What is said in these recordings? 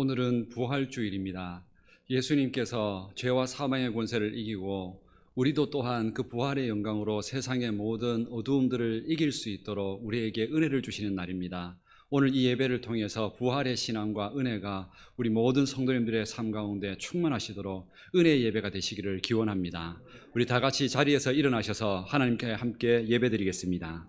오늘은 부활주일입니다. 예수님께서 죄와 사망의 권세를 이기고 우리도 또한 그 부활의 영광으로 세상의 모든 어두움들을 이길 수 있도록 우리에게 은혜를 주시는 날입니다. 오늘 이 예배를 통해서 부활의 신앙과 은혜가 우리 모든 성도님들의 삶 가운데 충만하시도록 은혜의 예배가 되시기를 기원합니다. 우리 다 같이 자리에서 일어나셔서 하나님께 함께 예배드리겠습니다.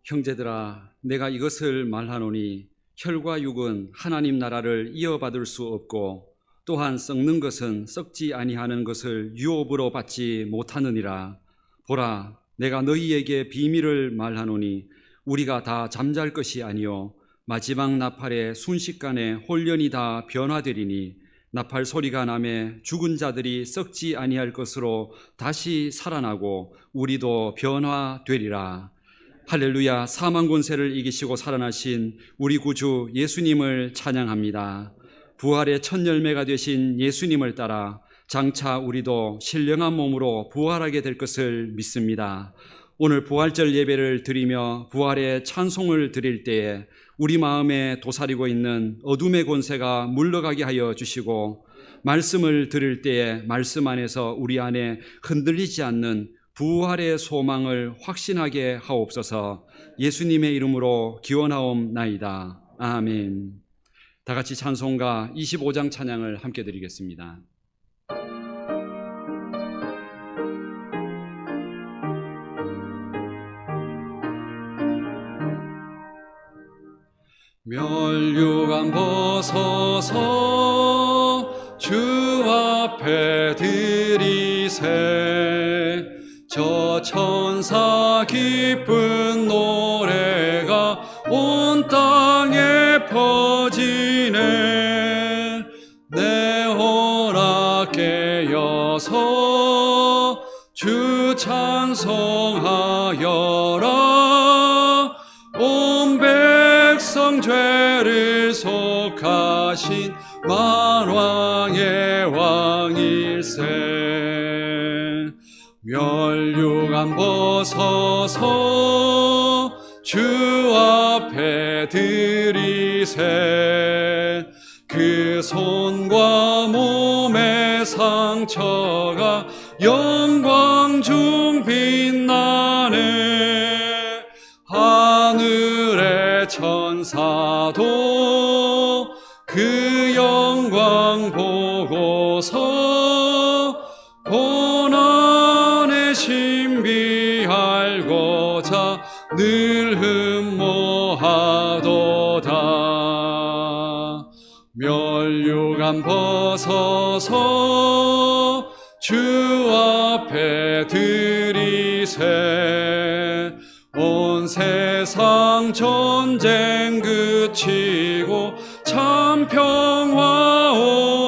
형제들아, 내가 이것을 말하노니 혈과 육은 하나님 나라를 이어받을 수 없고 또한 썩는 것은 썩지 아니하는 것을 유업으로 받지 못하느니라. 보라, 내가 너희에게 비밀을 말하노니 우리가 다 잠잘 것이 아니요 마지막 나팔에 순식간에 홀연히 다 변화되리니 나팔 소리가 나매 죽은 자들이 썩지 아니할 것으로 다시 살아나고 우리도 변화되리라. 할렐루야. 사망 권세를 이기시고 살아나신 우리 구주 예수님을 찬양합니다. 부활의 첫 열매가 되신 예수님을 따라 장차 우리도 신령한 몸으로 부활하게 될 것을 믿습니다. 오늘 부활절 예배를 드리며 부활의 찬송을 드릴 때에 우리 마음에 도사리고 있는 어둠의 권세가 물러가게 하여 주시고, 말씀을 들을 때에 말씀 안에서 우리 안에 흔들리지 않는 부활의 소망을 확신하게 하옵소서. 예수님의 이름으로 기원하옵나이다. 아멘. 다 같이 찬송가 25장 찬양을 함께 드리겠습니다. 멸류관 벗어서 주 앞에 드리세. 저 천사 기쁜 노래가 온 땅에 퍼지네. 내 혼악 깨어서 주 찬송하여라. 온 백성 죄를 속하신 만왕의 왕일세. 멸류관 벗어서 주 앞에 드리세. 그 손과 몸의 상처가 영광 중 빛나네. 하늘의 천사도 그 영광 보고서 고난의 신비 알고자 늘 흠모하도다. 멸류관 벗어서 주 앞에 드리세. 온 세상 전쟁 그치고 참 평화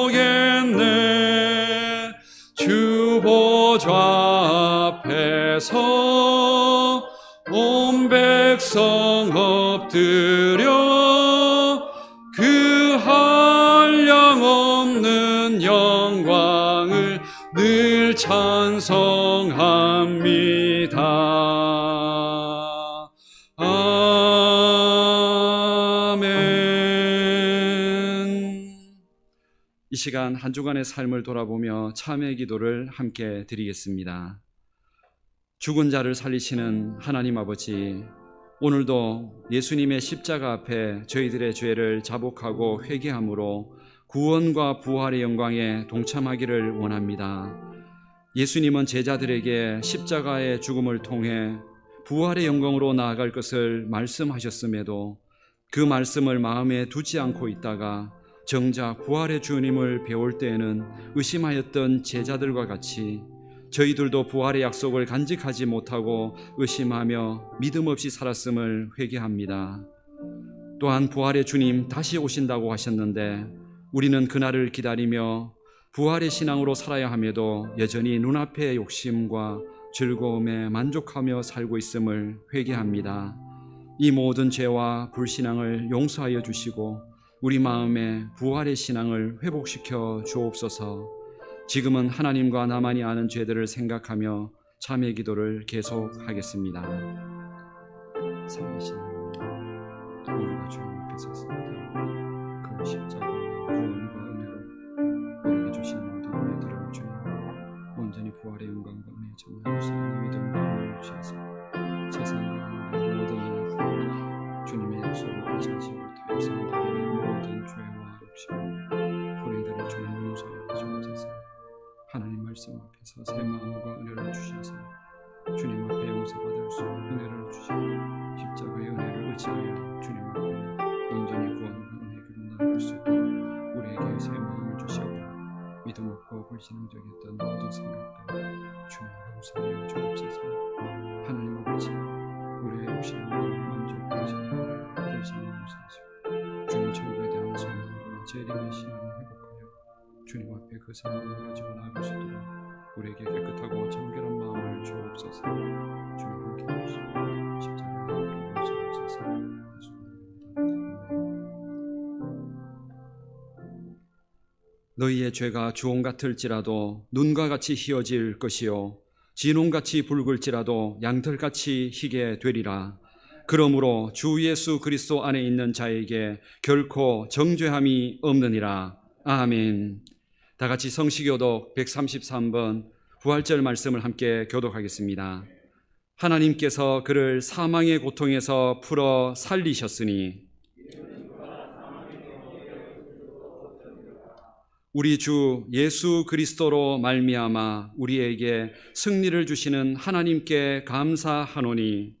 오겠네. 주 보좌 앞에서 온 백성 엎드려 그 한량없는 영광을 늘 찬송합니다. 아멘. 이 시간 한 주간의 삶을 돌아보며 참회의 기도를 함께 드리겠습니다. 죽은 자를 살리시는 하나님 아버지, 오늘도 예수님의 십자가 앞에 저희들의 죄를 자복하고 회개함으로 구원과 부활의 영광에 동참하기를 원합니다. 예수님은 제자들에게 십자가의 죽음을 통해 부활의 영광으로 나아갈 것을 말씀하셨음에도 그 말씀을 마음에 두지 않고 있다가 정작 부활의 주님을 배울 때에는 의심하였던 제자들과 같이 저희들도 부활의 약속을 간직하지 못하고 의심하며 믿음 없이 살았음을 회개합니다. 또한 부활의 주님 다시 오신다고 하셨는데 우리는 그날을 기다리며 부활의 신앙으로 살아야 함에도 여전히 눈앞의 욕심과 즐거움에 만족하며 살고 있음을 회개합니다. 이 모든 죄와 불신앙을 용서하여 주시고 우리 마음에 부활의 신앙을 회복시켜 주옵소서. 지금은 하나님과 나만이 아는 죄들을 생각하며 참회 기도를 계속하겠습니다. 살아계신 하나님, 우리가 주님 앞에 섰습니다. 그 십자가 구원과 은혜를 우리에게 주신 모든 은혜들을 주님 온전히 부활의 영광과 은혜의 전능하신 믿음과 주셔서 세상과 모든 주님의 약속을 의지하지 못하여서 우리의 모든 죄와 욕심 불의들을 주님 용서하여 주옵소서. 하나님 말씀 앞에서 새 마음과 은혜를 주셔서 주님 앞에 용서받을 수 은혜를 주시고 십자가의 은혜를 의지하여 주님 앞에 온전히 구원과 은혜로 나아갈 수 있도록 우리에게 새 마음을 주시고 믿음 없고 불신앙적이었던 모든 생각들 주님 용서하여 주옵소서. 하나님 아버지, 우리의 욕심과 만족하시는 불신을 용서하시고 주님 천국에 대한 소망과 재림의 신앙을 회복하여 주님 앞에 그 생각을 가지고 나아갈 수 있도록 우리에게 깨끗하고 정결한 마음을 주옵소서. 주님 함께 해주시고 십자가의 은혜를 용서하옵소서. 너희의 죄가 주홍 같을지라도 눈과 같이 희어질 것이요 진홍같이 붉을지라도 양털같이 희게 되리라. 그러므로 주 예수 그리스도 안에 있는 자에게 결코 정죄함이 없느니라. 아멘. 다 같이 성시교독 133번 부활절 말씀을 함께 교독하겠습니다. 하나님께서 그를 사망의 고통에서 풀어 살리셨으니 우리 주 예수 그리스도로 말미암아 우리에게 승리를 주시는 하나님께 감사하노니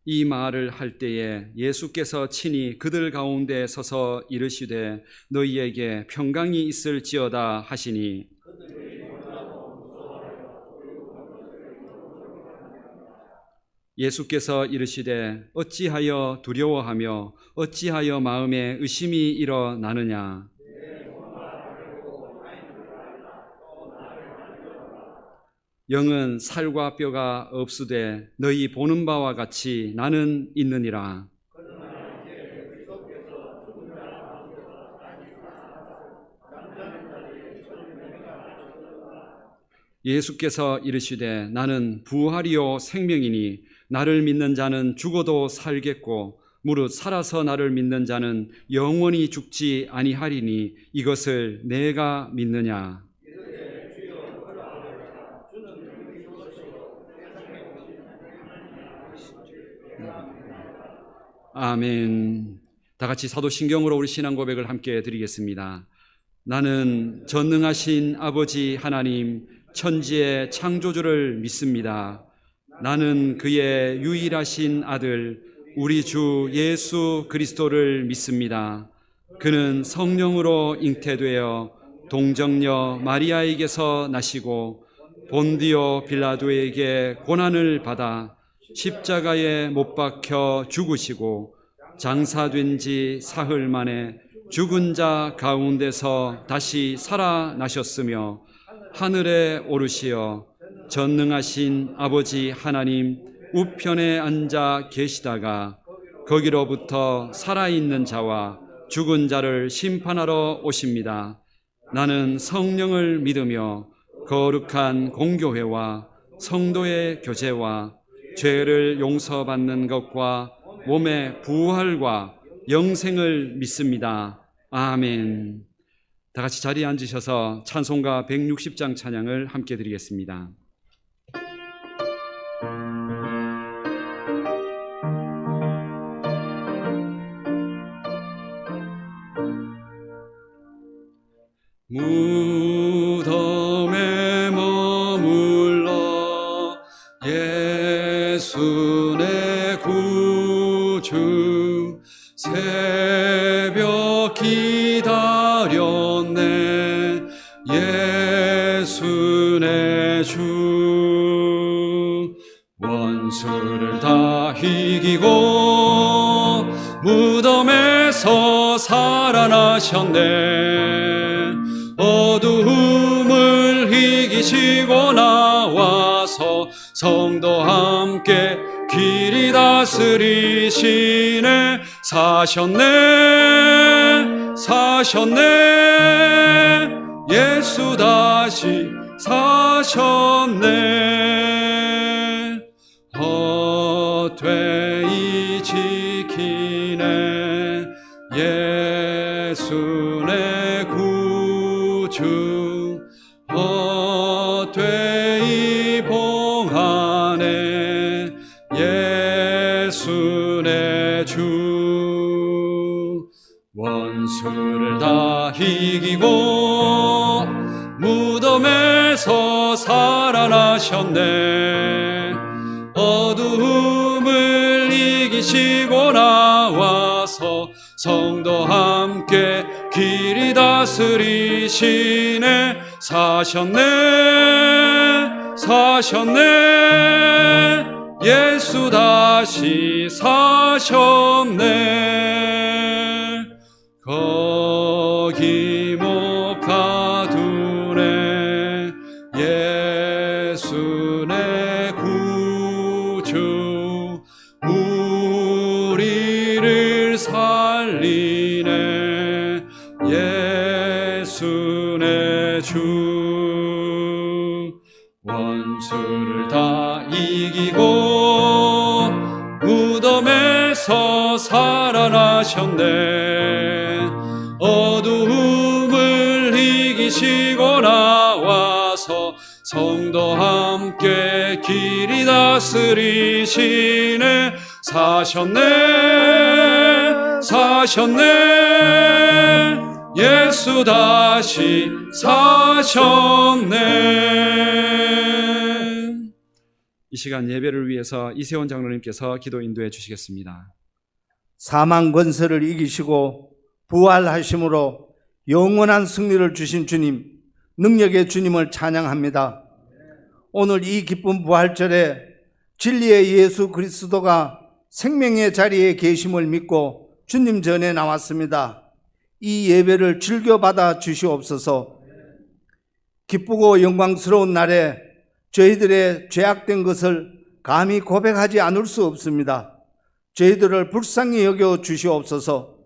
이 말을 할 때에 예수께서 친히 그들 가운데 서서 이르시되 너희에게 평강이 있을지어다 하시니 예수께서 이르시되 어찌하여 두려워하며 어찌하여 마음에 의심이 일어나느냐. 영은 살과 뼈가 없으되 너희 보는 바와 같이 나는 있느니라. 예수께서 이르시되 나는 부활이요 생명이니 나를 믿는 자는 죽어도 살겠고 무릇 살아서 나를 믿는 자는 영원히 죽지 아니하리니 이것을 내가 믿느냐. 아멘. 다 같이 사도신경으로 우리 신앙 고백을 함께 드리겠습니다. 나는 전능하신 아버지 하나님 천지의 창조주를 믿습니다. 나는 그의 유일하신 아들 우리 주 예수 그리스도를 믿습니다. 그는 성령으로 잉태되어 동정녀 마리아에게서 나시고 본디오 빌라도에게 고난을 받아 십자가에 못 박혀 죽으시고 장사된 지 사흘 만에 죽은 자 가운데서 다시 살아나셨으며 하늘에 오르시어 전능하신 아버지 하나님 우편에 앉아 계시다가 거기로부터 살아있는 자와 죽은 자를 심판하러 오십니다. 나는 성령을 믿으며 거룩한 공교회와 성도의 교제와 죄를 용서받는 것과 몸의 부활과 영생을 믿습니다. 아멘. 다 같이 자리에 앉으셔서 찬송가 160장 찬양을 함께 드리겠습니다. 무덤에 머물러 예수 내 구주 새벽 기다렸네 예수 내 주 원수를 다 이기고 무덤에서 살아나셨네. 어두움을 이기시고 나와서 성도와 함께 길이 다스리시네. 사셨네 사셨네 예수 다시 사셨네. 헛되이 지키네 예수 내 구주. 헛되이 봉하네 예수 내 주. 원수를 다 이기고 무덤에서 살아나셨네. 어두움을 이기시고 나와서 성도와 함께 길이 다스리시네. 사셨네 사셨네 예수 다시 사셨네. 거기 못 가두네 예수 내 구주. 우리를 살리네 예수 내 주. 원수를 다 이기고 무덤에서 살아나셨네. 어두움을 이기시고 나와서 성도와 함께 길이 다스리시네. 사셨네 사셨네 예수 다시 사셨네. 이 시간 예배를 위해서 이세원 장로님께서 기도 인도해 주시겠습니다. 사망 권세를 이기시고 부활하심으로 영원한 승리를 주신 주님, 능력의 주님을 찬양합니다. 오늘 이 기쁜 부활절에 진리의 예수 그리스도가 생명의 자리에 계심을 믿고 주님 전에 나왔습니다. 이 예배를 즐겨받아 주시옵소서. 기쁘고 영광스러운 날에 저희들의 죄악된 것을 감히 고백하지 않을 수 없습니다. 저희들을 불쌍히 여겨 주시옵소서.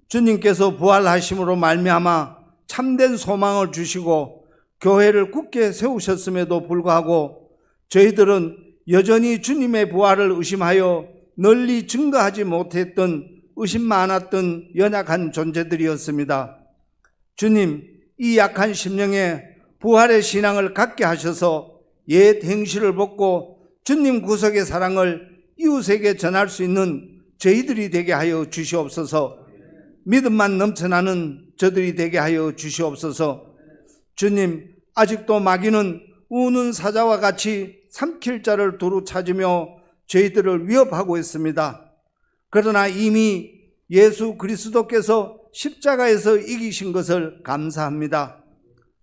주님께서 부활하심으로 말미암아 참된 소망을 주시고 교회를 굳게 세우셨음에도 불구하고 저희들은 여전히 주님의 부활을 의심하여 널리 증거하지 못했던 의심 많았던 연약한 존재들이었습니다. 주님, 이 약한 심령에 부활의 신앙을 갖게 하셔서 옛 행실을 벗고 주님 구속의 사랑을 이웃에게 전할 수 있는 저희들이 되게 하여 주시옵소서. 믿음만 넘쳐나는 저들이 되게 하여 주시옵소서. 주님, 아직도 마귀는 우는 사자와 같이 삼킬 자를 두루 찾으며 저희들을 위협하고 있습니다. 그러나 이미 예수 그리스도께서 십자가에서 이기신 것을 감사합니다.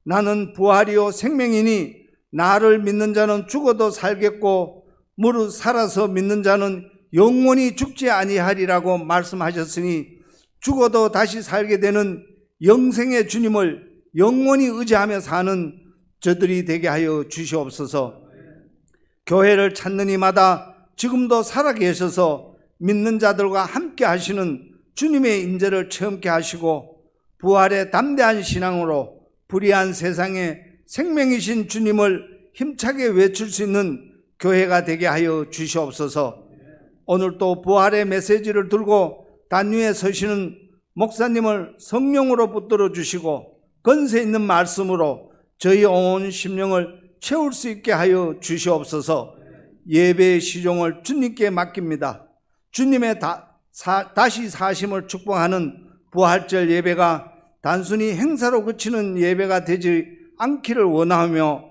나는 부활이요 생명이니 나를 믿는 자는 죽어도 살겠고 무릇 살아서 믿는 자는 영원히 죽지 아니하리라고 말씀하셨으니 죽어도 다시 살게 되는 영생의 주님을 영원히 의지하며 사는 저들이 되게 하여 주시옵소서. 교회를 찾는 이마다 지금도 살아계셔서 믿는 자들과 함께 하시는 주님의 임재를 체험케 하시고 부활의 담대한 신앙으로 불의한 세상에 생명이신 주님을 힘차게 외칠 수 있는 교회가 되게 하여 주시옵소서. 오늘도 부활의 메시지를 들고 단위에 서시는 목사님을 성령으로 붙들어 주시고 권세 있는 말씀으로 저희 온 심령을 채울 수 있게 하여 주시옵소서. 예배의 시종을 주님께 맡깁니다. 주님의 다시 사심을 축복하는 부활절 예배가 단순히 행사로 그치는 예배가 되지 않기를 원하며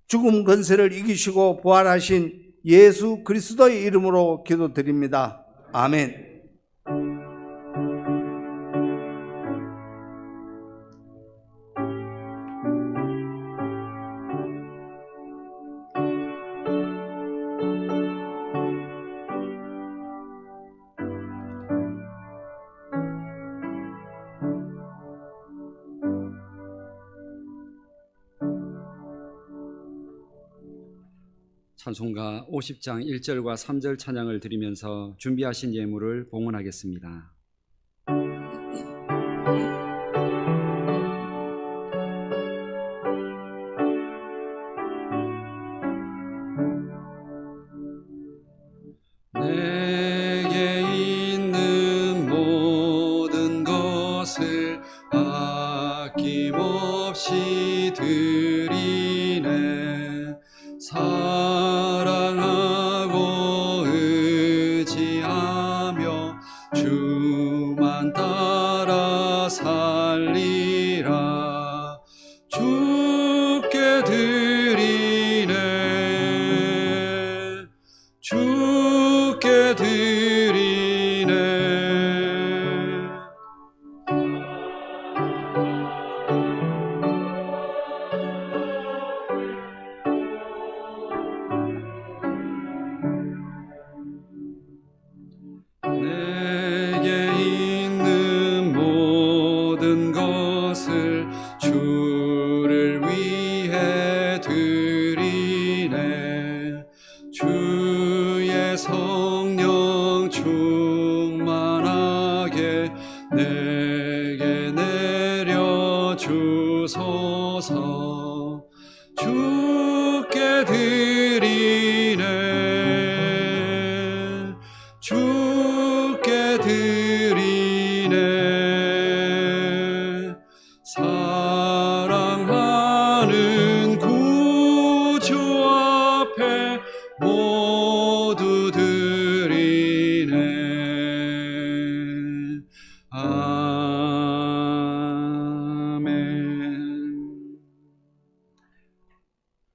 죽음 권세를 이기시고 부활하신 예수 그리스도의 이름으로 기도드립니다. 아멘. 찬송가 50장 1절과 3절 찬양을 드리면서 준비하신 예물을 봉헌하겠습니다. 내게 있는 모든 것을 아낌없이 드리네. 사랑하고 의지하며 주만 따라 살리라. 주께 드리네. 주께 드리네. 내게 있는 모든 것을 주를 위해 드리네. 주의 성령 충만하게 내게 내려 주소서. 주께 드리네. 주께 드리네. 사랑하는 구주 앞에 모두 드리네. 아멘.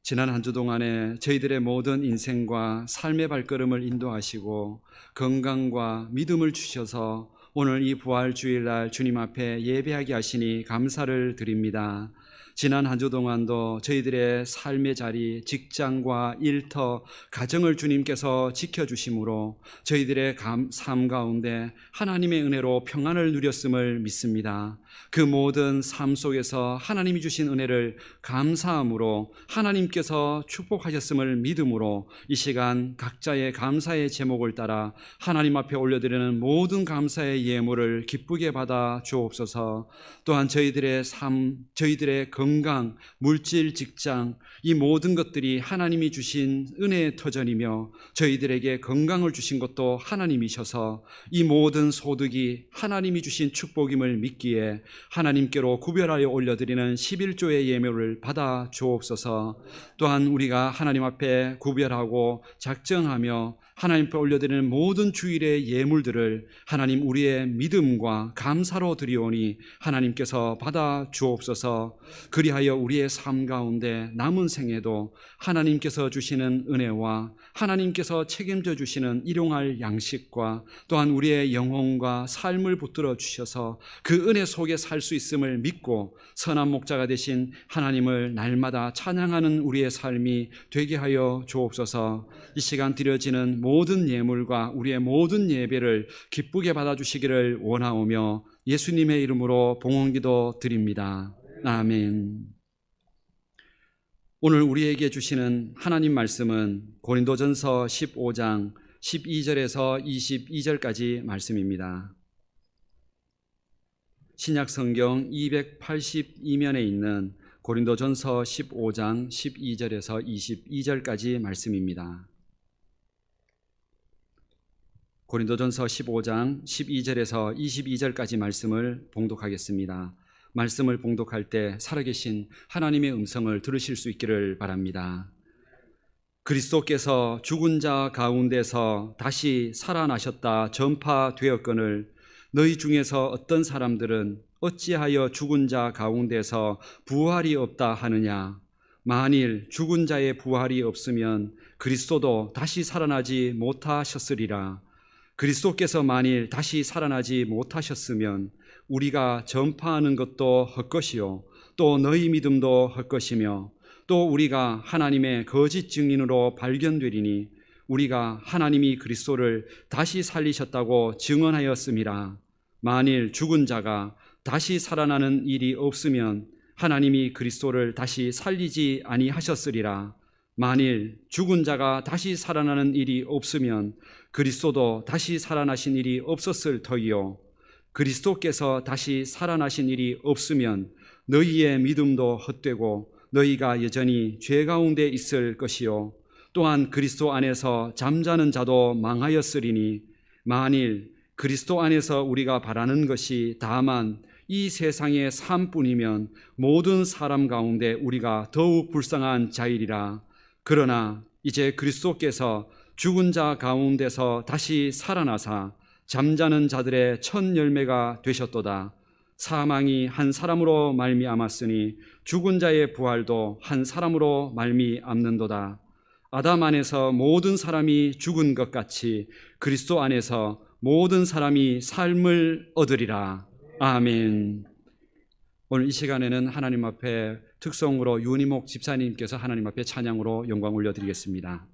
지난 한 주 동안에 저희들의 모든 인생과 삶의 발걸음을 인도하시고 건강과 믿음을 주셔서 오늘 이 부활 주일날 주님 앞에 예배하게 하시니 감사를 드립니다. 지난 한 주 동안도 저희들의 삶의 자리, 직장과 일터, 가정을 주님께서 지켜주심으로 저희들의 삶 가운데 하나님의 은혜로 평안을 누렸음을 믿습니다. 그 모든 삶 속에서 하나님이 주신 은혜를 감사함으로 하나님께서 축복하셨음을 믿음으로 이 시간 각자의 감사의 제목을 따라 하나님 앞에 올려드리는 모든 감사의 예물을 기쁘게 받아 주옵소서. 또한 저희들의 삶, 저희들의 건강, 물질, 직장, 이 모든 것들이 하나님이 주신 은혜의 터전이며 저희들에게 건강을 주신 것도 하나님이셔서 이 모든 소득이 하나님이 주신 축복임을 믿기에 하나님께로 구별하여 올려드리는 11조의 예물을 받아 주옵소서. 또한 우리가 하나님 앞에 구별하고 작정하며 하나님 앞에 올려드리는 모든 주일의 예물들을 하나님 우리의 믿음과 감사로 드리오니 하나님께서 받아 주옵소서. 그리하여 우리의 삶 가운데 남은 생에도 하나님께서 주시는 은혜와 하나님께서 책임져 주시는 일용할 양식과 또한 우리의 영혼과 삶을 붙들어 주셔서 그 은혜 속에 살 수 있음을 믿고 선한 목자가 되신 하나님을 날마다 찬양하는 우리의 삶이 되게 하여 주옵소서. 이 시간 드려지는 모든 예물과 우리의 모든 예배를 기쁘게 받아주시기를 원하오며 예수님의 이름으로 봉헌기도 드립니다. 아멘. 오늘 우리에게 주시는 하나님 말씀은 고린도전서 15장 12절에서 22절까지 말씀입니다. 신약 성경 282면에 있는 고린도전서 15장 12절에서 22절까지 말씀입니다. 고린도전서 15장 12절에서 22절까지 말씀을 봉독하겠습니다. 말씀을 봉독할 때 살아계신 하나님의 음성을 들으실 수 있기를 바랍니다. 그리스도께서 죽은 자 가운데서 다시 살아나셨다 전파되었거늘 너희 중에서 어떤 사람들은 어찌하여 죽은 자 가운데서 부활이 없다 하느냐. 만일 죽은 자의 부활이 없으면 그리스도도 다시 살아나지 못하셨으리라. 그리스도께서 만일 다시 살아나지 못하셨으면 우리가 전파하는 것도 헛것이요 또 너희 믿음도 헛것이며 또 우리가 하나님의 거짓 증인으로 발견되리니 우리가 하나님이 그리스도를 다시 살리셨다고 증언하였음이라. 만일 죽은 자가 다시 살아나는 일이 없으면 하나님이 그리스도를 다시 살리지 아니하셨으리라. 만일 죽은 자가 다시 살아나는 일이 없으면 그리스도도 다시 살아나신 일이 없었을 터이요 그리스도께서 다시 살아나신 일이 없으면 너희의 믿음도 헛되고 너희가 여전히 죄 가운데 있을 것이요 또한 그리스도 안에서 잠자는 자도 망하였으리니 만일 그리스도 안에서 우리가 바라는 것이 다만 이 세상의 삶뿐이면 모든 사람 가운데 우리가 더욱 불쌍한 자이리라. 그러나 이제 그리스도께서 죽은 자 가운데서 다시 살아나사 잠자는 자들의 첫 열매가 되셨도다. 사망이 한 사람으로 말미암았으니 죽은 자의 부활도 한 사람으로 말미암는도다. 아담 안에서 모든 사람이 죽은 것 같이 그리스도 안에서 모든 사람이 삶을 얻으리라. 아멘. 오늘 이 시간에는 하나님 앞에 특성으로 윤희목 집사님께서 하나님 앞에 찬양으로 영광 올려드리겠습니다.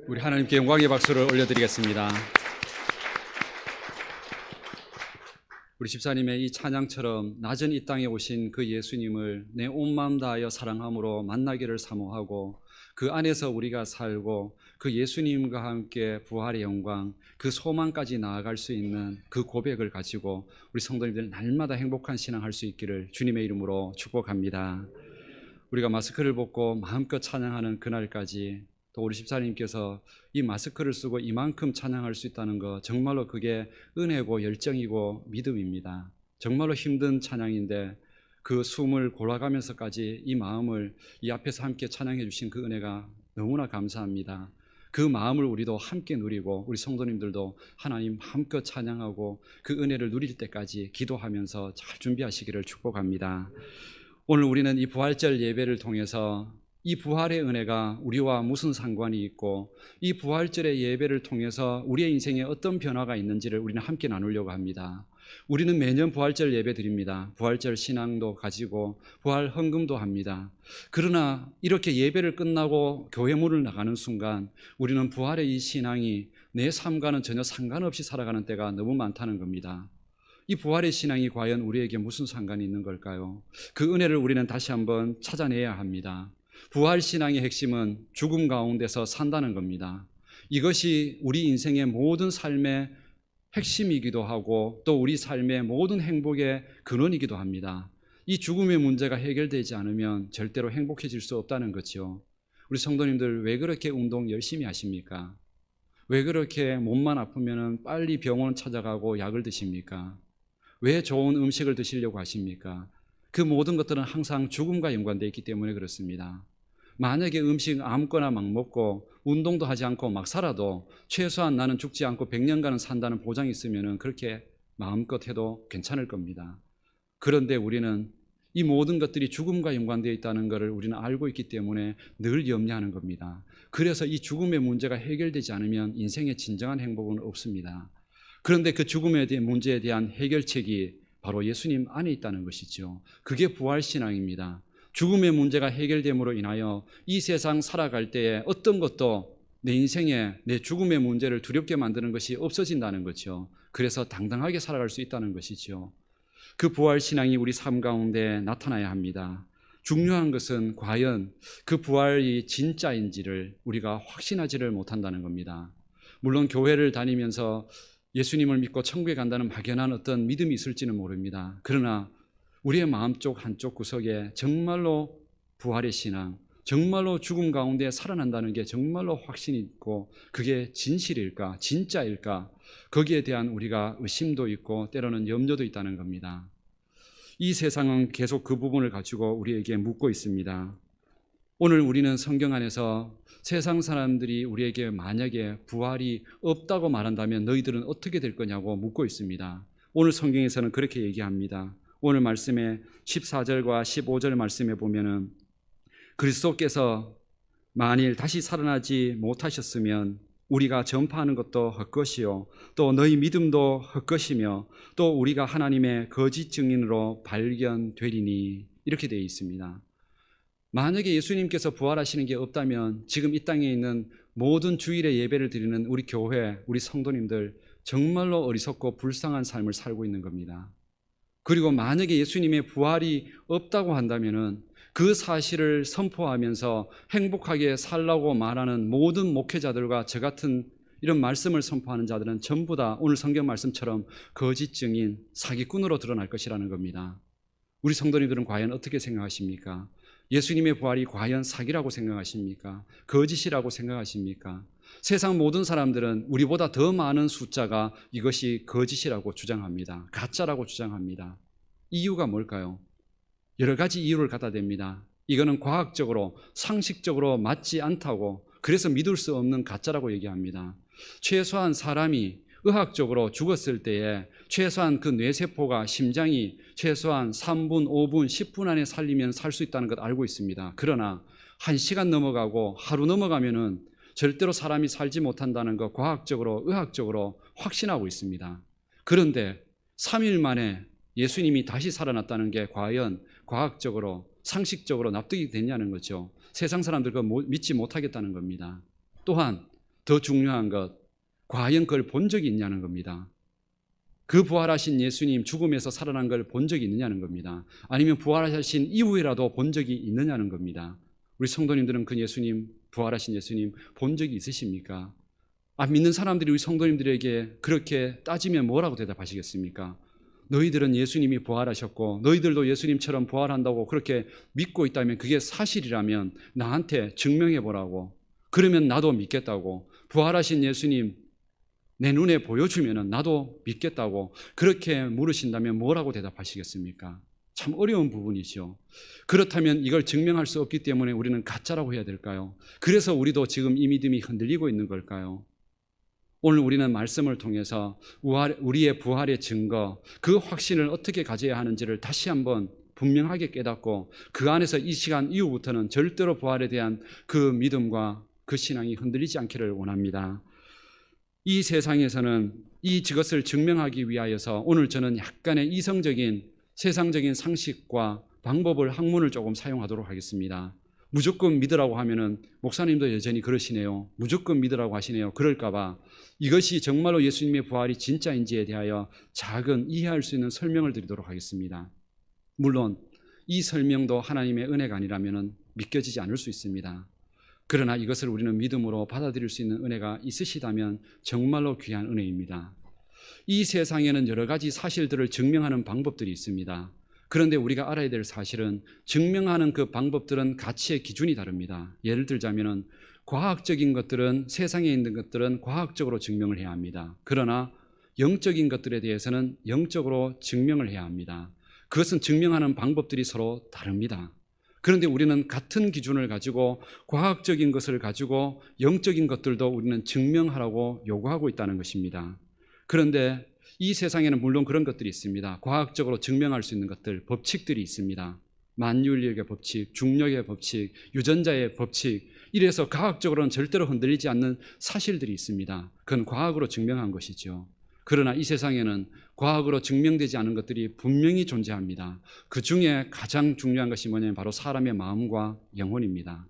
우리 하나님께 영광의 박수를 올려드리겠습니다. 우리 집사님의 이 찬양처럼 낮은 이 땅에 오신 그 예수님을 내 온 마음 다하여 사랑함으로 만나기를 사모하고 그 안에서 우리가 살고 그 예수님과 함께 부활의 영광, 그 소망까지 나아갈 수 있는 그 고백을 가지고 우리 성도님들 날마다 행복한 신앙할 수 있기를 주님의 이름으로 축복합니다. 우리가 마스크를 벗고 마음껏 찬양하는 그날까지 또 우리 집사님께서 이 마스크를 쓰고 이만큼 찬양할 수 있다는 거 정말로 그게 은혜고 열정이고 믿음입니다. 정말로 힘든 찬양인데 그 숨을 골아가면서까지 이 마음을 이 앞에서 함께 찬양해 주신 그 은혜가 너무나 감사합니다. 그 마음을 우리도 함께 누리고 우리 성도님들도 하나님 마음껏 찬양하고 그 은혜를 누릴 때까지 기도하면서 잘 준비하시기를 축복합니다. 오늘 우리는 이 부활절 예배를 통해서 이 부활의 은혜가 우리와 무슨 상관이 있고 이 부활절의 예배를 통해서 우리의 인생에 어떤 변화가 있는지를 우리는 함께 나누려고 합니다. 우리는 매년 부활절 예배 드립니다. 부활절 신앙도 가지고 부활 헌금도 합니다. 그러나 이렇게 예배를 끝나고 교회 문을 나가는 순간 우리는 부활의 이 신앙이 내 삶과는 전혀 상관없이 살아가는 때가 너무 많다는 겁니다. 이 부활의 신앙이 과연 우리에게 무슨 상관이 있는 걸까요? 그 은혜를 우리는 다시 한번 찾아내야 합니다. 부활 신앙의 핵심은 죽음 가운데서 산다는 겁니다. 이것이 우리 인생의 모든 삶의 핵심이기도 하고 또 우리 삶의 모든 행복의 근원이기도 합니다. 이 죽음의 문제가 해결되지 않으면 절대로 행복해질 수 없다는 거죠. 우리 성도님들 왜 그렇게 운동 열심히 하십니까? 왜 그렇게 몸만 아프면 빨리 병원 찾아가고 약을 드십니까? 왜 좋은 음식을 드시려고 하십니까? 그 모든 것들은 항상 죽음과 연관되어 있기 때문에 그렇습니다. 만약에 음식 아무거나 막 먹고 운동도 하지 않고 막 살아도 최소한 나는 죽지 않고 100년간은 산다는 보장이 있으면 그렇게 마음껏 해도 괜찮을 겁니다. 그런데 우리는 이 모든 것들이 죽음과 연관되어 있다는 것을 우리는 알고 있기 때문에 늘 염려하는 겁니다. 그래서 이 죽음의 문제가 해결되지 않으면 인생의 진정한 행복은 없습니다. 그런데 그 죽음에 대한 문제에 대한 해결책이 바로 예수님 안에 있다는 것이죠. 그게 부활신앙입니다. 죽음의 문제가 해결됨으로 인하여 이 세상 살아갈 때에 어떤 것도 내 인생에 내 죽음의 문제를 두렵게 만드는 것이 없어진다는 거죠. 그래서 당당하게 살아갈 수 있다는 것이죠. 그 부활신앙이 우리 삶 가운데 나타나야 합니다. 중요한 것은 과연 그 부활이 진짜인지를 우리가 확신하지를 못한다는 겁니다. 물론 교회를 다니면서 예수님을 믿고 천국에 간다는 막연한 어떤 믿음이 있을지는 모릅니다. 그러나 우리의 마음쪽 한쪽 구석에 정말로 부활의 신앙, 정말로 죽음 가운데 살아난다는 게 정말로 확신이 있고 그게 진실일까, 진짜일까, 거기에 대한 우리가 의심도 있고 때로는 염려도 있다는 겁니다. 이 세상은 계속 그 부분을 가지고 우리에게 묻고 있습니다. 오늘 우리는 성경 안에서 세상 사람들이 우리에게 만약에 부활이 없다고 말한다면 너희들은 어떻게 될 거냐고 묻고 있습니다. 오늘 성경에서는 그렇게 얘기합니다. 오늘 말씀에 14절과 15절 말씀에 보면은 그리스도께서 만일 다시 살아나지 못하셨으면 우리가 전파하는 것도 헛것이요 또 너희 믿음도 헛것이며 또 우리가 하나님의 거짓 증인으로 발견되리니 이렇게 되어 있습니다. 만약에 예수님께서 부활하시는 게 없다면 지금 이 땅에 있는 모든 주일에 예배를 드리는 우리 교회, 우리 성도님들 정말로 어리석고 불쌍한 삶을 살고 있는 겁니다. 그리고 만약에 예수님의 부활이 없다고 한다면은 그 사실을 선포하면서 행복하게 살라고 말하는 모든 목회자들과 저 같은 이런 말씀을 선포하는 자들은 전부 다 오늘 성경 말씀처럼 거짓 증인, 사기꾼으로 드러날 것이라는 겁니다. 우리 성도님들은 과연 어떻게 생각하십니까? 예수님의 부활이 과연 사기라고 생각하십니까? 거짓이라고 생각하십니까? 세상 모든 사람들은 우리보다 더 많은 숫자가 이것이 거짓이라고 주장합니다. 가짜라고 주장합니다. 이유가 뭘까요? 여러 가지 이유를 갖다 댑니다. 이거는 과학적으로, 상식적으로 맞지 않다고, 그래서 믿을 수 없는 가짜라고 얘기합니다. 최소한 사람이 의학적으로 죽었을 때에 최소한 그 뇌세포가 심장이 최소한 3분, 5분, 10분 안에 살리면 살 수 있다는 것 알고 있습니다. 그러나 1시간 넘어가고 하루 넘어가면은 절대로 사람이 살지 못한다는 것 과학적으로, 의학적으로 확신하고 있습니다. 그런데 3일 만에 예수님이 다시 살아났다는 게 과연 과학적으로, 상식적으로 납득이 되냐는 거죠. 세상 사람들 그거 믿지 못하겠다는 겁니다. 또한 더 중요한 것, 과연 그걸 본 적이 있냐는 겁니다. 그 부활하신 예수님 죽음에서 살아난 걸 본 적이 있느냐는 겁니다. 아니면 부활하신 이후에라도 본 적이 있느냐는 겁니다. 우리 성도님들은 그 예수님, 부활하신 예수님 본 적이 있으십니까? 안 믿는 사람들이 우리 성도님들에게 그렇게 따지면 뭐라고 대답하시겠습니까? 너희들은 예수님이 부활하셨고 너희들도 예수님처럼 부활한다고 그렇게 믿고 있다면, 그게 사실이라면 나한테 증명해 보라고. 그러면 나도 믿겠다고. 부활하신 예수님 내 눈에 보여주면 나도 믿겠다고 그렇게 물으신다면 뭐라고 대답하시겠습니까? 참 어려운 부분이죠. 그렇다면 이걸 증명할 수 없기 때문에 우리는 가짜라고 해야 될까요? 그래서 우리도 지금 이 믿음이 흔들리고 있는 걸까요? 오늘 우리는 말씀을 통해서 우리의 부활의 증거, 그 확신을 어떻게 가져야 하는지를 다시 한번 분명하게 깨닫고, 그 안에서 이 시간 이후부터는 절대로 부활에 대한 그 믿음과 그 신앙이 흔들리지 않기를 원합니다. 이 세상에서는 이것을 증명하기 위하여서 오늘 저는 약간의 이성적인 세상적인 상식과 방법을, 학문을 조금 사용하도록 하겠습니다. 무조건 믿으라고 하면은 목사님도 여전히 그러시네요. 무조건 믿으라고 하시네요. 그럴까봐 이것이 정말로 예수님의 부활이 진짜인지에 대하여 작은 이해할 수 있는 설명을 드리도록 하겠습니다. 물론 이 설명도 하나님의 은혜가 아니라면 믿겨지지 않을 수 있습니다. 그러나 이것을 우리는 믿음으로 받아들일 수 있는 은혜가 있으시다면 정말로 귀한 은혜입니다. 이 세상에는 여러 가지 사실들을 증명하는 방법들이 있습니다. 그런데 우리가 알아야 될 사실은 증명하는 그 방법들은 가치의 기준이 다릅니다. 예를 들자면 과학적인 것들은, 세상에 있는 것들은 과학적으로 증명을 해야 합니다. 그러나 영적인 것들에 대해서는 영적으로 증명을 해야 합니다. 그것은 증명하는 방법들이 서로 다릅니다. 그런데 우리는 같은 기준을 가지고, 과학적인 것을 가지고 영적인 것들도 우리는 증명하라고 요구하고 있다는 것입니다. 그런데 이 세상에는 물론 그런 것들이 있습니다. 과학적으로 증명할 수 있는 것들, 법칙들이 있습니다. 만유인력의 법칙, 중력의 법칙, 유전자의 법칙, 이래서 과학적으로는 절대로 흔들리지 않는 사실들이 있습니다. 그건 과학으로 증명한 것이죠. 그러나 이 세상에는 과학으로 증명되지 않은 것들이 분명히 존재합니다. 그 중에 가장 중요한 것이 뭐냐면 바로 사람의 마음과 영혼입니다.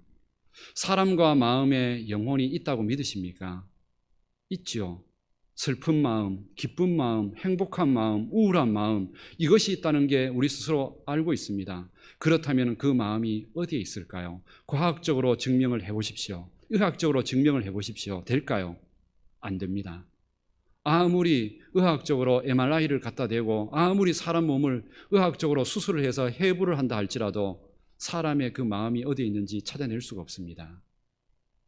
사람과 마음에 영혼이 있다고 믿으십니까? 있죠. 슬픈 마음, 기쁜 마음, 행복한 마음, 우울한 마음, 이것이 있다는 게 우리 스스로 알고 있습니다. 그렇다면 그 마음이 어디에 있을까요? 과학적으로 증명을 해보십시오. 의학적으로 증명을 해보십시오. 될까요? 안 됩니다. 아무리 의학적으로 MRI를 갖다 대고 아무리 사람 몸을 의학적으로 수술을 해서 해부를 한다 할지라도 사람의 그 마음이 어디에 있는지 찾아낼 수가 없습니다.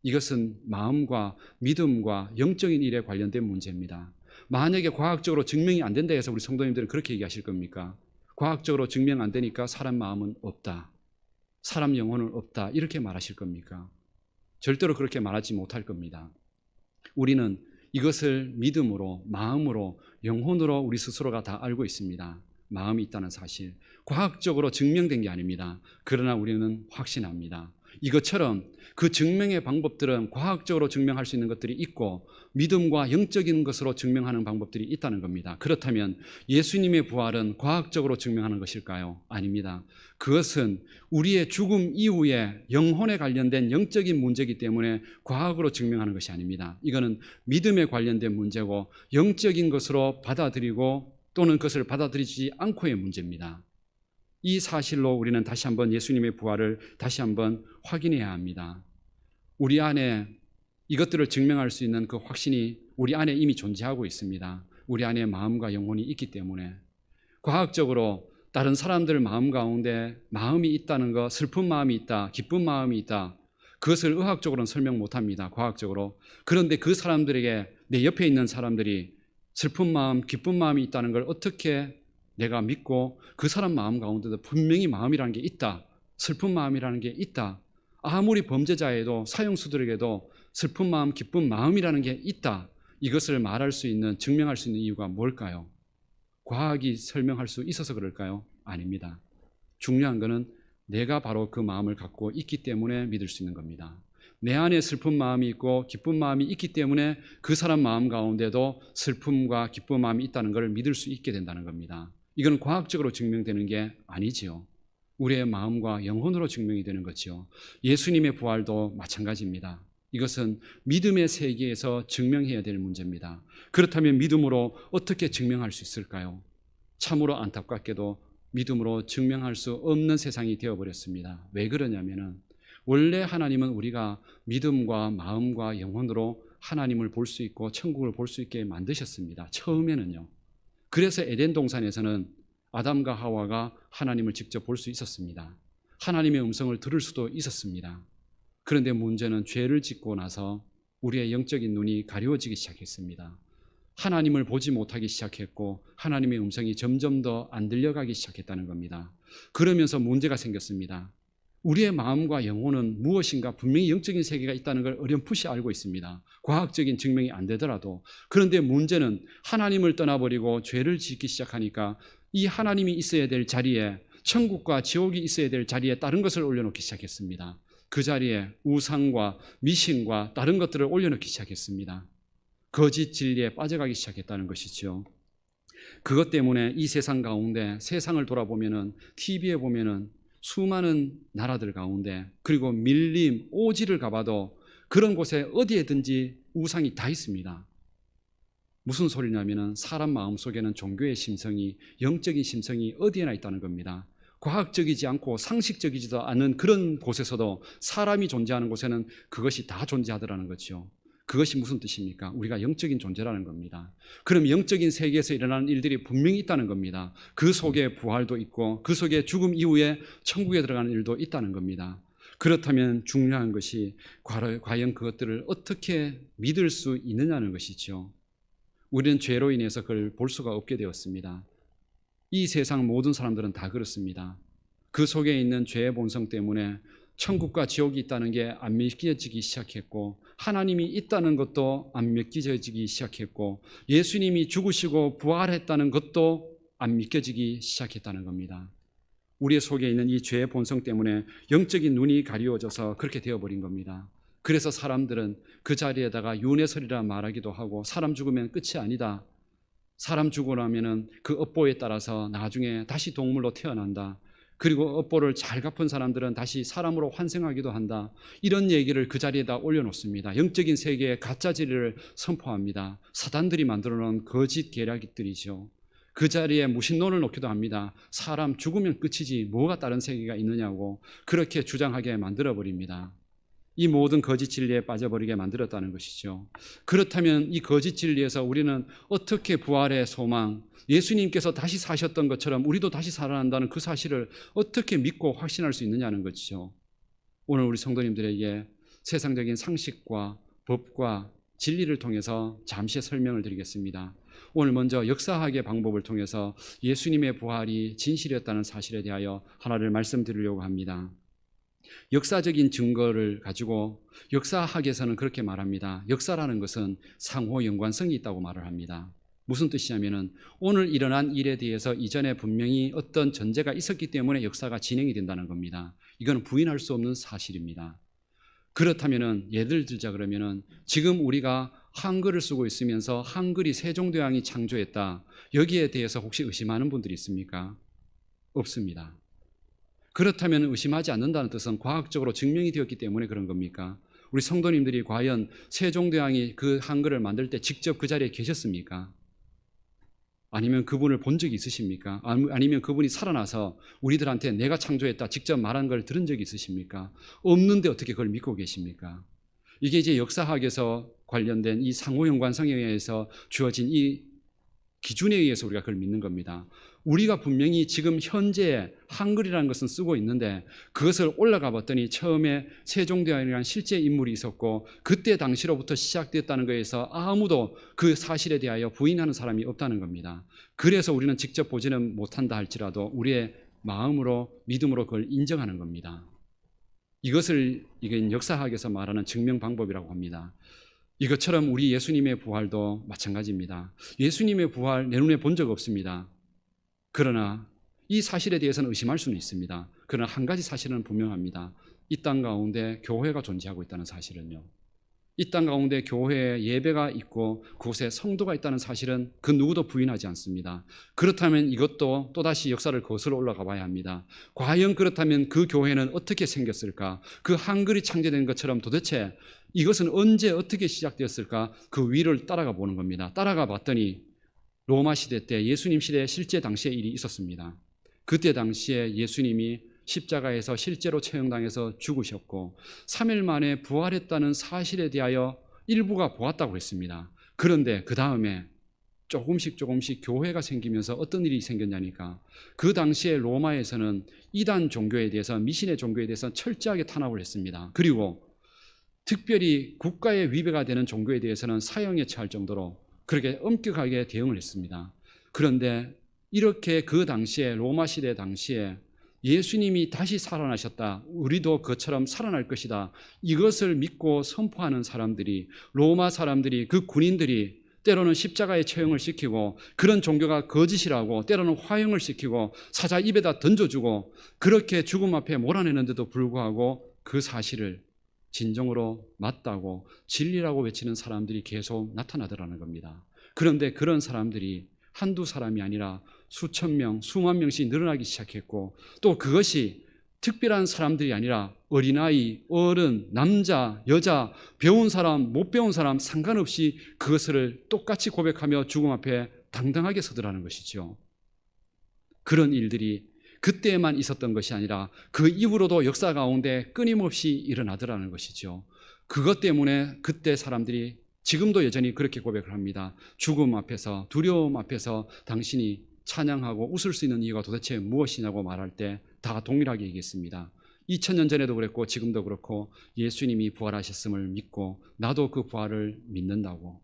이것은 마음과 믿음과 영적인 일에 관련된 문제입니다. 만약에 과학적으로 증명이 안 된다 해서 우리 성도님들은 그렇게 얘기하실 겁니까? 과학적으로 증명 안 되니까 사람 마음은 없다, 사람 영혼은 없다, 이렇게 말하실 겁니까? 절대로 그렇게 말하지 못할 겁니다. 우리는 이것을 믿음으로, 마음으로, 영혼으로 우리 스스로가 다 알고 있습니다. 마음이 있다는 사실, 과학적으로 증명된 게 아닙니다. 그러나 우리는 확신합니다. 이것처럼 그 증명의 방법들은 과학적으로 증명할 수 있는 것들이 있고 믿음과 영적인 것으로 증명하는 방법들이 있다는 겁니다. 그렇다면 예수님의 부활은 과학적으로 증명하는 것일까요? 아닙니다. 그것은 우리의 죽음 이후에 영혼에 관련된 영적인 문제이기 때문에 과학으로 증명하는 것이 아닙니다. 이거는 믿음에 관련된 문제고 영적인 것으로 받아들이고 또는 그것을 받아들이지 않고의 문제입니다. 이 사실로 우리는 다시 한번 예수님의 부활을 다시 한번 확인해야 합니다. 우리 안에 이것들을 증명할 수 있는 그 확신이 우리 안에 이미 존재하고 있습니다. 우리 안에 마음과 영혼이 있기 때문에. 과학적으로 다른 사람들 마음 가운데 마음이 있다는 것, 슬픈 마음이 있다, 기쁜 마음이 있다, 그것을 의학적으로는 설명 못합니다. 과학적으로. 그런데 그 사람들에게, 내 옆에 있는 사람들이 슬픈 마음, 기쁜 마음이 있다는 걸 어떻게 내가 믿고 그 사람 마음 가운데도 분명히 마음이라는 게 있다, 슬픈 마음이라는 게 있다, 아무리 범죄자에도 사형수들에게도 슬픈 마음, 기쁜 마음이라는 게 있다, 이것을 말할 수 있는, 증명할 수 있는 이유가 뭘까요? 과학이 설명할 수 있어서 그럴까요? 아닙니다. 중요한 것은 내가 바로 그 마음을 갖고 있기 때문에 믿을 수 있는 겁니다. 내 안에 슬픈 마음이 있고 기쁜 마음이 있기 때문에 그 사람 마음 가운데도 슬픔과 기쁜 마음이 있다는 것을 믿을 수 있게 된다는 겁니다. 이건 과학적으로 증명되는 게 아니지요. 우리의 마음과 영혼으로 증명이 되는 거죠. 예수님의 부활도 마찬가지입니다. 이것은 믿음의 세계에서 증명해야 될 문제입니다. 그렇다면 믿음으로 어떻게 증명할 수 있을까요? 참으로 안타깝게도 믿음으로 증명할 수 없는 세상이 되어버렸습니다. 왜 그러냐면은 원래 하나님은 우리가 믿음과 마음과 영혼으로 하나님을 볼 수 있고 천국을 볼 수 있게 만드셨습니다. 처음에는요. 그래서 에덴 동산에서는 아담과 하와가 하나님을 직접 볼 수 있었습니다. 하나님의 음성을 들을 수도 있었습니다. 그런데 문제는 죄를 짓고 나서 우리의 영적인 눈이 가려워지기 시작했습니다. 하나님을 보지 못하기 시작했고 하나님의 음성이 점점 더 안 들려가기 시작했다는 겁니다. 그러면서 문제가 생겼습니다. 우리의 마음과 영혼은 무엇인가 분명히 영적인 세계가 있다는 걸 어렴풋이 알고 있습니다. 과학적인 증명이 안 되더라도. 그런데 문제는 하나님을 떠나버리고 죄를 짓기 시작하니까 이 하나님이 있어야 될 자리에, 천국과 지옥이 있어야 될 자리에 다른 것을 올려놓기 시작했습니다. 그 자리에 우상과 미신과 다른 것들을 올려놓기 시작했습니다. 거짓 진리에 빠져가기 시작했다는 것이죠. 그것 때문에 이 세상 가운데, 세상을 돌아보면은, TV에 보면은 수많은 나라들 가운데, 그리고 밀림, 오지를 가봐도 그런 곳에 어디에든지 우상이 다 있습니다. 무슨 소리냐면은 사람 마음속에는 종교의 심성이, 영적인 심성이 어디에나 있다는 겁니다. 과학적이지 않고 상식적이지도 않은 그런 곳에서도, 사람이 존재하는 곳에는 그것이 다 존재하더라는 거죠. 그것이 무슨 뜻입니까? 우리가 영적인 존재라는 겁니다. 그럼 영적인 세계에서 일어나는 일들이 분명히 있다는 겁니다. 그 속에 부활도 있고 그 속에 죽음 이후에 천국에 들어가는 일도 있다는 겁니다. 그렇다면 중요한 것이 과연 그것들을 어떻게 믿을 수 있느냐는 것이죠. 우리는 죄로 인해서 그걸 볼 수가 없게 되었습니다. 이 세상 모든 사람들은 다 그렇습니다. 그 속에 있는 죄의 본성 때문에 천국과 지옥이 있다는 게 안 믿겨지기 시작했고, 하나님이 있다는 것도 안 믿겨지기 시작했고, 예수님이 죽으시고 부활했다는 것도 안 믿겨지기 시작했다는 겁니다. 우리 속에 있는 이 죄의 본성 때문에 영적인 눈이 가리워져서 그렇게 되어버린 겁니다. 그래서 사람들은 그 자리에다가 윤회설이라 말하기도 하고, 사람 죽으면 끝이 아니다, 사람 죽고 나면은 그 업보에 따라서 나중에 다시 동물로 태어난다, 그리고 업보를 잘 갚은 사람들은 다시 사람으로 환생하기도 한다, 이런 얘기를 그 자리에다 올려놓습니다. 영적인 세계의 가짜 진리를 선포합니다. 사단들이 만들어놓은 거짓 계략들이죠. 그 자리에 무신론을 놓기도 합니다. 사람 죽으면 끝이지 뭐가 다른 세계가 있느냐고 그렇게 주장하게 만들어버립니다. 이 모든 거짓 진리에 빠져버리게 만들었다는 것이죠. 그렇다면 이 거짓 진리에서 우리는 어떻게 부활의 소망, 예수님께서 다시 사셨던 것처럼 우리도 다시 살아난다는 그 사실을 어떻게 믿고 확신할 수 있느냐는 것이죠. 오늘 우리 성도님들에게 세상적인 상식과 법과 진리를 통해서 잠시 설명을 드리겠습니다. 오늘 먼저 역사학의 방법을 통해서 예수님의 부활이 진실이었다는 사실에 대하여 하나를 말씀드리려고 합니다. 역사적인 증거를 가지고 역사학에서는 그렇게 말합니다. 역사라는 것은 상호 연관성이 있다고 말을 합니다. 무슨 뜻이냐면은 오늘 일어난 일에 대해서 이전에 분명히 어떤 전제가 있었기 때문에 역사가 진행이 된다는 겁니다. 이건 부인할 수 없는 사실입니다. 그렇다면은 예를 들자 그러면은 지금 우리가 한글을 쓰고 있으면서 한글이 세종대왕이 창조했다, 여기에 대해서 혹시 의심하는 분들이 있습니까? 없습니다. 그렇다면 의심하지 않는다는 뜻은 과학적으로 증명이 되었기 때문에 그런 겁니까? 우리 성도님들이 과연 세종대왕이 그 한글을 만들 때 직접 그 자리에 계셨습니까? 아니면 그분을 본 적이 있으십니까? 아니면 그분이 살아나서 우리들한테 내가 창조했다 직접 말한 걸 들은 적이 있으십니까? 없는데 어떻게 그걸 믿고 계십니까? 이게 이제 역사학에서 관련된 이 상호연관성에 의해서 주어진 이 기준에 의해서 우리가 그걸 믿는 겁니다. 우리가 분명히 지금 현재 한글이라는 것은 쓰고 있는데 그것을 올라가 봤더니 처음에 세종대왕이라는 실제 인물이 있었고 그때 당시로부터 시작됐다는 것에서 아무도 그 사실에 대하여 부인하는 사람이 없다는 겁니다. 그래서 우리는 직접 보지는 못한다 할지라도 우리의 마음으로 믿음으로 그걸 인정하는 겁니다. 이것을 이건 역사학에서 말하는 증명 방법이라고 합니다. 이것처럼 우리 예수님의 부활도 마찬가지입니다. 예수님의 부활 내 눈에 본 적 없습니다. 그러나 이 사실에 대해서는 의심할 수는 있습니다. 그러나 한 가지 사실은 분명합니다. 이 땅 가운데 교회가 존재하고 있다는 사실은요. 이 땅 가운데 교회에 예배가 있고 그곳에 성도가 있다는 사실은 그 누구도 부인하지 않습니다. 그렇다면 이것도 또다시 역사를 거슬러 올라가 봐야 합니다. 과연 그렇다면 그 교회는 어떻게 생겼을까? 그 한글이 창제된 것처럼 도대체 이것은 언제 어떻게 시작되었을까? 그 위를 따라가 보는 겁니다. 따라가 봤더니 로마 시대 때 예수님 시대 실제 당시에 일이 있었습니다. 그때 당시에 예수님이 십자가에서 실제로 처형당해서 죽으셨고 3일 만에 부활했다는 사실에 대하여 일부가 보았다고 했습니다. 그런데 그 다음에 조금씩 교회가 생기면서 어떤 일이 생겼냐니까, 그 당시에 로마에서는 이단 종교에 대해서, 미신의 종교에 대해서 철저하게 탄압을 했습니다. 그리고 특별히 국가의 위배가 되는 종교에 대해서는 사형에 처할 정도로 그렇게 엄격하게 대응을 했습니다. 그런데 이렇게 그 당시에, 로마 시대 당시에 예수님이 다시 살아나셨다, 우리도 그처럼 살아날 것이다, 이것을 믿고 선포하는 사람들이, 로마 사람들이, 그 군인들이 때로는 십자가에 처형을 시키고 그런 종교가 거짓이라고 때로는 화형을 시키고 사자 입에다 던져주고 그렇게 죽음 앞에 몰아내는데도 불구하고 그 사실을 진정으로 맞다고 진리라고 외치는 사람들이 계속 나타나더라는 겁니다. 그런데 그런 사람들이 한두 사람이 아니라 수천 명, 수만 명씩 늘어나기 시작했고, 또 그것이 특별한 사람들이 아니라 어린아이, 어른, 남자, 여자, 배운 사람, 못 배운 사람 상관없이 그것을 똑같이 고백하며 죽음 앞에 당당하게 서더라는 것이죠. 그런 일들이 그때만 있었던 것이 아니라 그 이후로도 역사 가운데 끊임없이 일어나더라는 것이죠. 그것 때문에 그때 사람들이 지금도 여전히 그렇게 고백을 합니다. 죽음 앞에서, 두려움 앞에서 당신이 찬양하고 웃을 수 있는 이유가 도대체 무엇이냐고 말할 때 다 동일하게 얘기했습니다. 2000년 전에도 그랬고 지금도 그렇고 예수님이 부활하셨음을 믿고 나도 그 부활을 믿는다고.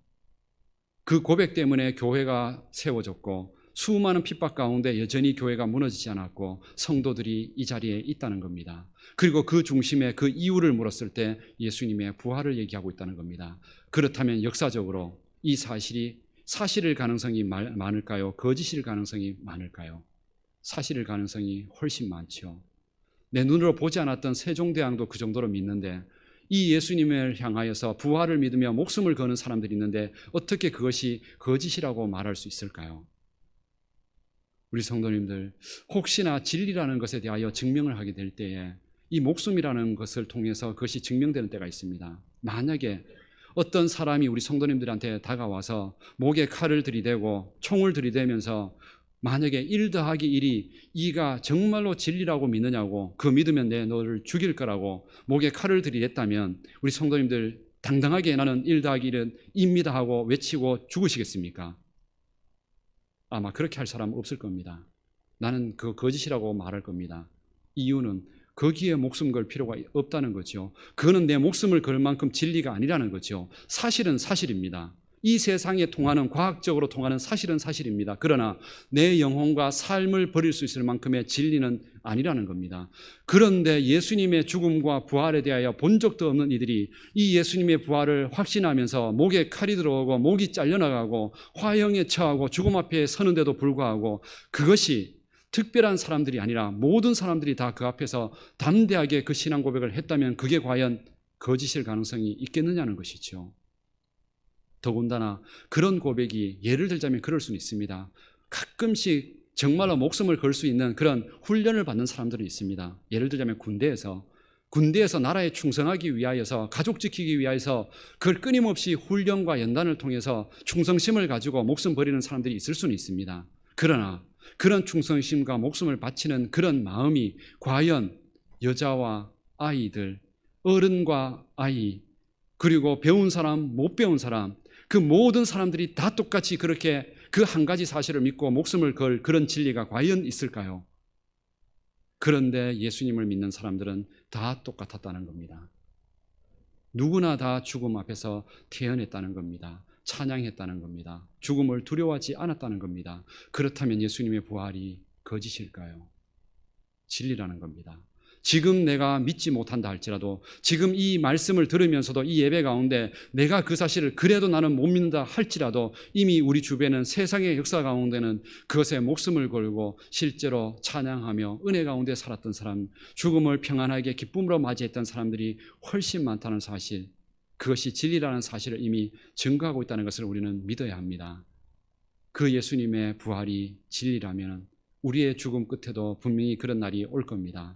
그 고백 때문에 교회가 세워졌고 수많은 핍박 가운데 여전히 교회가 무너지지 않았고 성도들이 이 자리에 있다는 겁니다. 그리고 그 중심에 그 이유를 물었을 때 예수님의 부활을 얘기하고 있다는 겁니다. 그렇다면 역사적으로 이 사실일 가능성이 많을까요? 거짓일 가능성이 많을까요? 사실일 가능성이 훨씬 많죠. 내 눈으로 보지 않았던 세종대왕도 그 정도로 믿는데, 이 예수님을 향하여서 부활을 믿으며 목숨을 거는 사람들이 있는데 어떻게 그것이 거짓이라고 말할 수 있을까요? 우리 성도님들, 혹시나 진리라는 것에 대하여 증명을 하게 될 때에 이 목숨이라는 것을 통해서 그것이 증명되는 때가 있습니다. 만약에 어떤 사람이 우리 성도님들한테 다가와서 목에 칼을 들이대고 총을 들이대면서 만약에 1 더하기 1이 2가 정말로 진리라고 믿느냐고, 그 믿으면 너를 죽일 거라고 목에 칼을 들이댔다면 우리 성도님들 당당하게 나는 1 더하기 1은 2입니다 하고 외치고 죽으시겠습니까? 아마 그렇게 할 사람은 없을 겁니다. 나는 그 거짓이라고 말할 겁니다. 이유는 거기에 목숨 걸 필요가 없다는 거죠. 그거는 내 목숨을 걸 만큼 진리가 아니라는 거죠. 사실은 사실입니다. 이 세상에 통하는, 과학적으로 통하는 사실은 사실입니다. 그러나 내 영혼과 삶을 버릴 수 있을 만큼의 진리는 아니라는 겁니다. 그런데 예수님의 죽음과 부활에 대하여 본 적도 없는 이들이 이 예수님의 부활을 확신하면서 목에 칼이 들어오고 목이 잘려나가고 화형에 처하고 죽음 앞에 서는데도 불구하고 그것이 특별한 사람들이 아니라 모든 사람들이 다 그 앞에서 담대하게 그 신앙 고백을 했다면 그게 과연 거짓일 가능성이 있겠느냐는 것이죠. 더군다나 그런 고백이, 예를 들자면 그럴 수는 있습니다. 가끔씩 정말로 목숨을 걸 수 있는 그런 훈련을 받는 사람들이 있습니다. 예를 들자면 군대에서 나라에 충성하기 위하여서, 가족 지키기 위하여서 그걸 끊임없이 훈련과 연단을 통해서 충성심을 가지고 목숨 버리는 사람들이 있을 수는 있습니다. 그러나 그런 충성심과 목숨을 바치는 그런 마음이 과연 여자와 아이들, 어른과 아이, 그리고 배운 사람, 못 배운 사람, 그 모든 사람들이 다 똑같이 그렇게 그 한 가지 사실을 믿고 목숨을 걸 그런 진리가 과연 있을까요? 그런데 예수님을 믿는 사람들은 다 똑같았다는 겁니다. 누구나 다 죽음 앞에서 태어났다는 겁니다. 찬양했다는 겁니다. 죽음을 두려워하지 않았다는 겁니다. 그렇다면 예수님의 부활이 거짓일까요? 진리라는 겁니다. 지금 내가 믿지 못한다 할지라도, 지금 이 말씀을 들으면서도 이 예배 가운데 내가 그 사실을 그래도 나는 못 믿는다 할지라도 이미 우리 주변은, 세상의 역사 가운데는 그것에 목숨을 걸고 실제로 찬양하며 은혜 가운데 살았던 사람, 죽음을 평안하게 기쁨으로 맞이했던 사람들이 훨씬 많다는 사실, 그것이 진리라는 사실을 이미 증거하고 있다는 것을 우리는 믿어야 합니다. 그 예수님의 부활이 진리라면 우리의 죽음 끝에도 분명히 그런 날이 올 겁니다.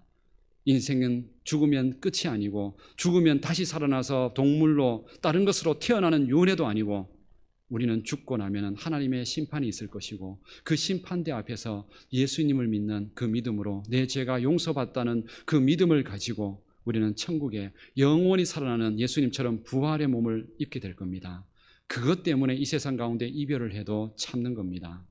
인생은 죽으면 끝이 아니고 죽으면 다시 살아나서 동물로 다른 것으로 태어나는 윤회도 아니고 우리는 죽고 나면 하나님의 심판이 있을 것이고 그 심판대 앞에서 예수님을 믿는 그 믿음으로 내 죄가 용서받다는 그 믿음을 가지고 우리는 천국에 영원히 살아나는 예수님처럼 부활의 몸을 입게 될 겁니다. 그것 때문에 이 세상 가운데 이별을 해도 참는 겁니다.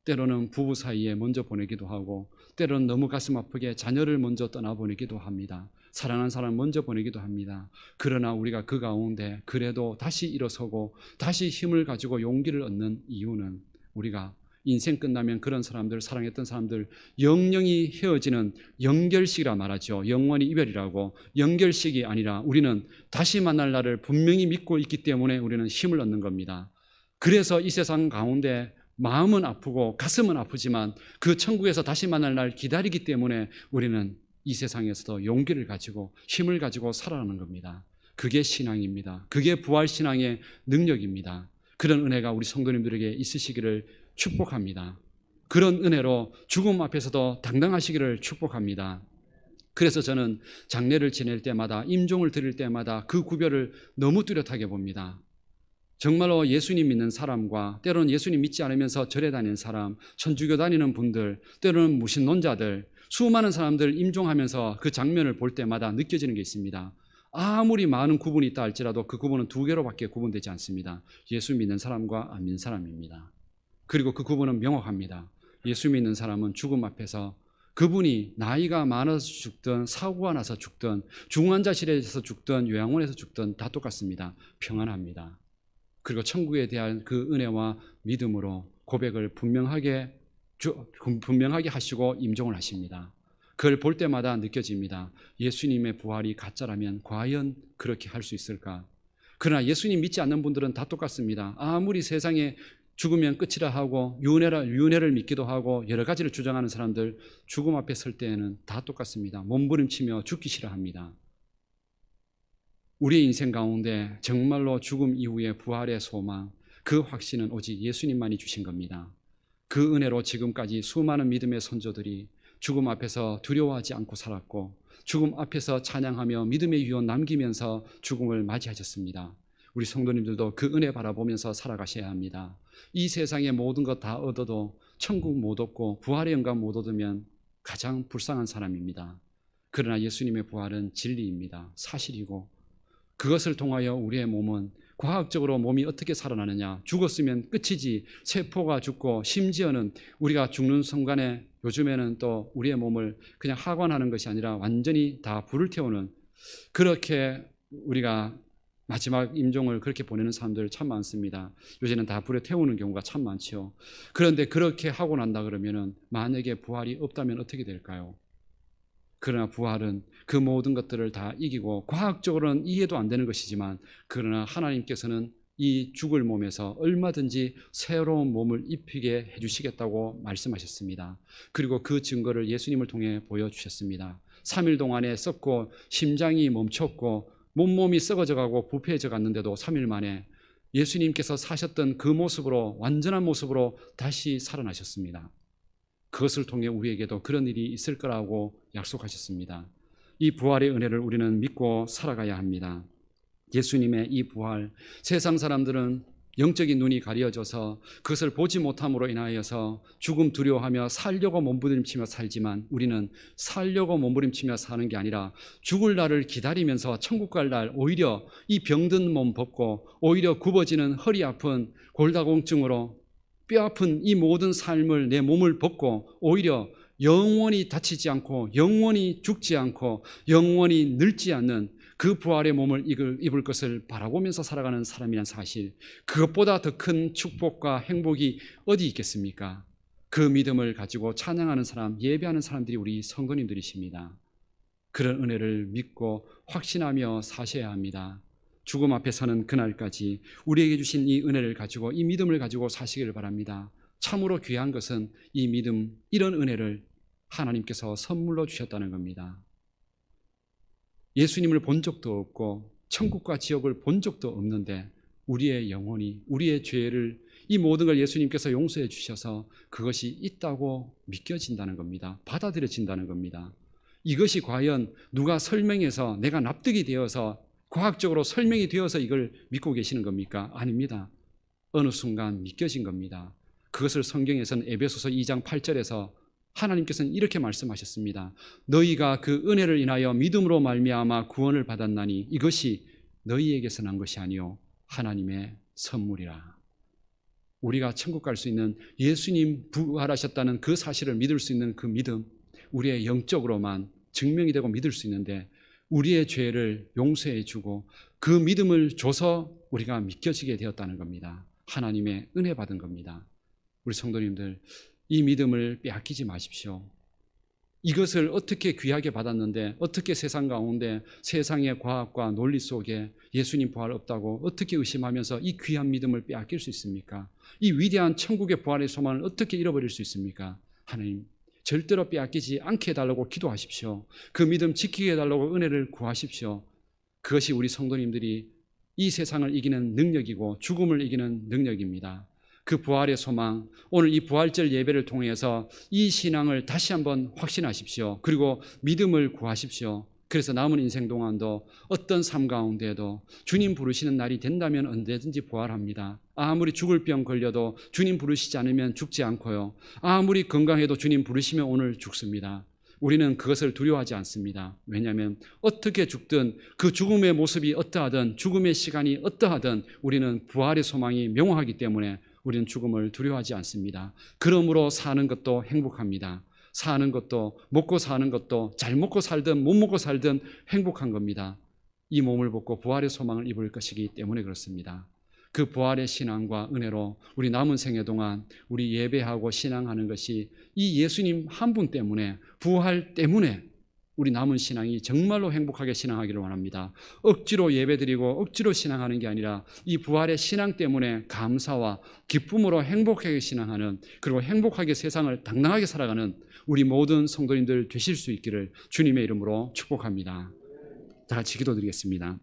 때로는 부부 사이에 먼저 보내기도 하고 때로는 너무 가슴 아프게 자녀를 먼저 떠나보내기도 합니다. 사랑하는 사람 먼저 보내기도 합니다. 그러나 우리가 그 가운데 그래도 다시 일어서고 다시 힘을 가지고 용기를 얻는 이유는 우리가 인생 끝나면 그런 사람들, 사랑했던 사람들 영영이 헤어지는 연결식이라 말하죠. 영원히 이별이라고. 연결식이 아니라 우리는 다시 만날 날을 분명히 믿고 있기 때문에 우리는 힘을 얻는 겁니다. 그래서 이 세상 가운데 마음은 아프고 가슴은 아프지만 그 천국에서 다시 만날 날 기다리기 때문에 우리는 이 세상에서도 용기를 가지고 힘을 가지고 살아가는 겁니다. 그게 신앙입니다. 그게 부활신앙의 능력입니다. 그런 은혜가 우리 성도님들에게 있으시기를 축복합니다. 그런 은혜로 죽음 앞에서도 당당하시기를 축복합니다. 그래서 저는 장례를 지낼 때마다 임종을 드릴 때마다 그 구별을 너무 뚜렷하게 봅니다. 정말로 예수님 믿는 사람과 때로는 예수님 믿지 않으면서 절에 다니는 사람, 천주교 다니는 분들, 때로는 무신론자들, 수많은 사람들 임종하면서 그 장면을 볼 때마다 느껴지는 게 있습니다. 아무리 많은 구분이 있다 할지라도 그 구분은 두 개로밖에 구분되지 않습니다. 예수 믿는 사람과 안 믿는 사람입니다. 그리고 그 구분은 명확합니다. 예수 믿는 사람은 죽음 앞에서 그분이 나이가 많아서 죽든 사고가 나서 죽든 중환자실에서 죽든 요양원에서 죽든 다 똑같습니다. 평안합니다. 그리고 천국에 대한 그 은혜와 믿음으로 고백을 분명하게 하시고 임종을 하십니다. 그걸 볼 때마다 느껴집니다. 예수님의 부활이 가짜라면 과연 그렇게 할 수 있을까? 그러나 예수님 믿지 않는 분들은 다 똑같습니다. 아무리 세상에 죽으면 끝이라 하고 윤회를 믿기도 하고 여러 가지를 주장하는 사람들 죽음 앞에 설 때에는 다 똑같습니다. 몸부림치며 죽기 싫어합니다. 우리의 인생 가운데 정말로 죽음 이후의 부활의 소망, 그 확신은 오직 예수님만이 주신 겁니다. 그 은혜로 지금까지 수많은 믿음의 선조들이 죽음 앞에서 두려워하지 않고 살았고 죽음 앞에서 찬양하며 믿음의 유언 남기면서 죽음을 맞이하셨습니다. 우리 성도님들도 그 은혜 바라보면서 살아가셔야 합니다. 이 세상의 모든 것 다 얻어도 천국 못 얻고 부활의 영광 못 얻으면 가장 불쌍한 사람입니다. 그러나 예수님의 부활은 진리입니다. 사실이고 그것을 통하여 우리의 몸은 과학적으로 몸이 어떻게 살아나느냐, 죽었으면 끝이지 세포가 죽고 심지어는 우리가 죽는 순간에 요즘에는 또 우리의 몸을 그냥 하관하는 것이 아니라 완전히 다 불을 태우는, 그렇게 우리가 마지막 임종을 그렇게 보내는 사람들 참 많습니다. 요새는 다 불에 태우는 경우가 참 많죠. 그런데 그렇게 하고 난다 그러면은 만약에 부활이 없다면 어떻게 될까요? 그러나 부활은 그 모든 것들을 다 이기고 과학적으로는 이해도 안 되는 것이지만 그러나 하나님께서는 이 죽을 몸에서 얼마든지 새로운 몸을 입히게 해주시겠다고 말씀하셨습니다. 그리고 그 증거를 예수님을 통해 보여주셨습니다. 3일 동안에 썩고 심장이 멈췄고 몸이 썩어져가고 부패해져 갔는데도 3일 만에 예수님께서 사셨던 그 모습으로, 완전한 모습으로 다시 살아나셨습니다. 그것을 통해 우리에게도 그런 일이 있을 거라고 약속하셨습니다. 이 부활의 은혜를 우리는 믿고 살아가야 합니다. 예수님의 이 부활, 세상 사람들은 영적인 눈이 가려져서 그것을 보지 못함으로 인하여서 죽음 두려워하며 살려고 몸부림치며 살지만 우리는 살려고 몸부림치며 사는 게 아니라 죽을 날을 기다리면서 천국 갈 날 오히려 이 병든 몸 벗고 오히려 굽어지는 허리 아픈 골다공증으로 뼈 아픈 이 모든 삶을, 내 몸을 벗고 오히려 영원히 다치지 않고 영원히 죽지 않고 영원히 늙지 않는 그 부활의 몸을 입을 것을 바라보면서 살아가는 사람이란 사실, 그것보다 더 큰 축복과 행복이 어디 있겠습니까? 그 믿음을 가지고 찬양하는 사람, 예배하는 사람들이 우리 성도님들이십니다. 그런 은혜를 믿고 확신하며 사셔야 합니다. 죽음 앞에 서는 그날까지 우리에게 주신 이 은혜를 가지고, 이 믿음을 가지고 사시기를 바랍니다. 참으로 귀한 것은 이 믿음, 이런 은혜를 하나님께서 선물로 주셨다는 겁니다. 예수님을 본 적도 없고 천국과 지옥을 본 적도 없는데 우리의 영혼이 우리의 죄를 이 모든 걸 예수님께서 용서해 주셔서 그것이 있다고 믿겨진다는 겁니다. 받아들여진다는 겁니다. 이것이 과연 누가 설명해서 내가 납득이 되어서 과학적으로 설명이 되어서 이걸 믿고 계시는 겁니까? 아닙니다. 어느 순간 믿겨진 겁니다. 그것을 성경에서는 에베소서 2장 8절에서 하나님께서는 이렇게 말씀하셨습니다. 너희가 그 은혜를 인하여 믿음으로 말미암아 구원을 받았나니 이것이 너희에게서 난 것이 아니요 하나님의 선물이라. 우리가 천국 갈 수 있는 예수님 부활하셨다는 그 사실을 믿을 수 있는 그 믿음, 우리의 영적으로만 증명이 되고 믿을 수 있는데 우리의 죄를 용서해 주고 그 믿음을 줘서 우리가 믿겨지게 되었다는 겁니다. 하나님의 은혜 받은 겁니다. 우리 성도님들, 이 믿음을 빼앗기지 마십시오. 이것을 어떻게 귀하게 받았는데 어떻게 세상 가운데 세상의 과학과 논리 속에 예수님 부활 없다고 어떻게 의심하면서 이 귀한 믿음을 빼앗길 수 있습니까? 이 위대한 천국의 부활의 소망을 어떻게 잃어버릴 수 있습니까? 하나님, 절대로 빼앗기지 않게 해달라고 기도하십시오. 그 믿음 지키게 해달라고 은혜를 구하십시오. 그것이 우리 성도님들이 이 세상을 이기는 능력이고 죽음을 이기는 능력입니다. 그 부활의 소망, 오늘 이 부활절 예배를 통해서 이 신앙을 다시 한번 확신하십시오. 그리고 믿음을 구하십시오. 그래서 남은 인생 동안도 어떤 삶 가운데에도 주님 부르시는 날이 된다면 언제든지 부활합니다. 아무리 죽을 병 걸려도 주님 부르시지 않으면 죽지 않고요. 아무리 건강해도 주님 부르시면 오늘 죽습니다. 우리는 그것을 두려워하지 않습니다. 왜냐하면 어떻게 죽든 그 죽음의 모습이 어떠하든 죽음의 시간이 어떠하든 우리는 부활의 소망이 명확하기 때문에 우리는 죽음을 두려워하지 않습니다. 그러므로 사는 것도 행복합니다. 사는 것도, 먹고 사는 것도, 잘 먹고 살든 못 먹고 살든 행복한 겁니다. 이 몸을 벗고 부활의 소망을 입을 것이기 때문에 그렇습니다. 그 부활의 신앙과 은혜로 우리 남은 생애 동안 우리 예배하고 신앙하는 것이 이 예수님 한 분 때문에, 부활 때문에 우리 남은 신앙이 정말로 행복하게 신앙하기를 원합니다. 억지로 예배드리고 억지로 신앙하는 게 아니라 이 부활의 신앙 때문에 감사와 기쁨으로 행복하게 신앙하는, 그리고 행복하게 세상을 당당하게 살아가는 우리 모든 성도님들 되실 수 있기를 주님의 이름으로 축복합니다. 다 같이 기도드리겠습니다.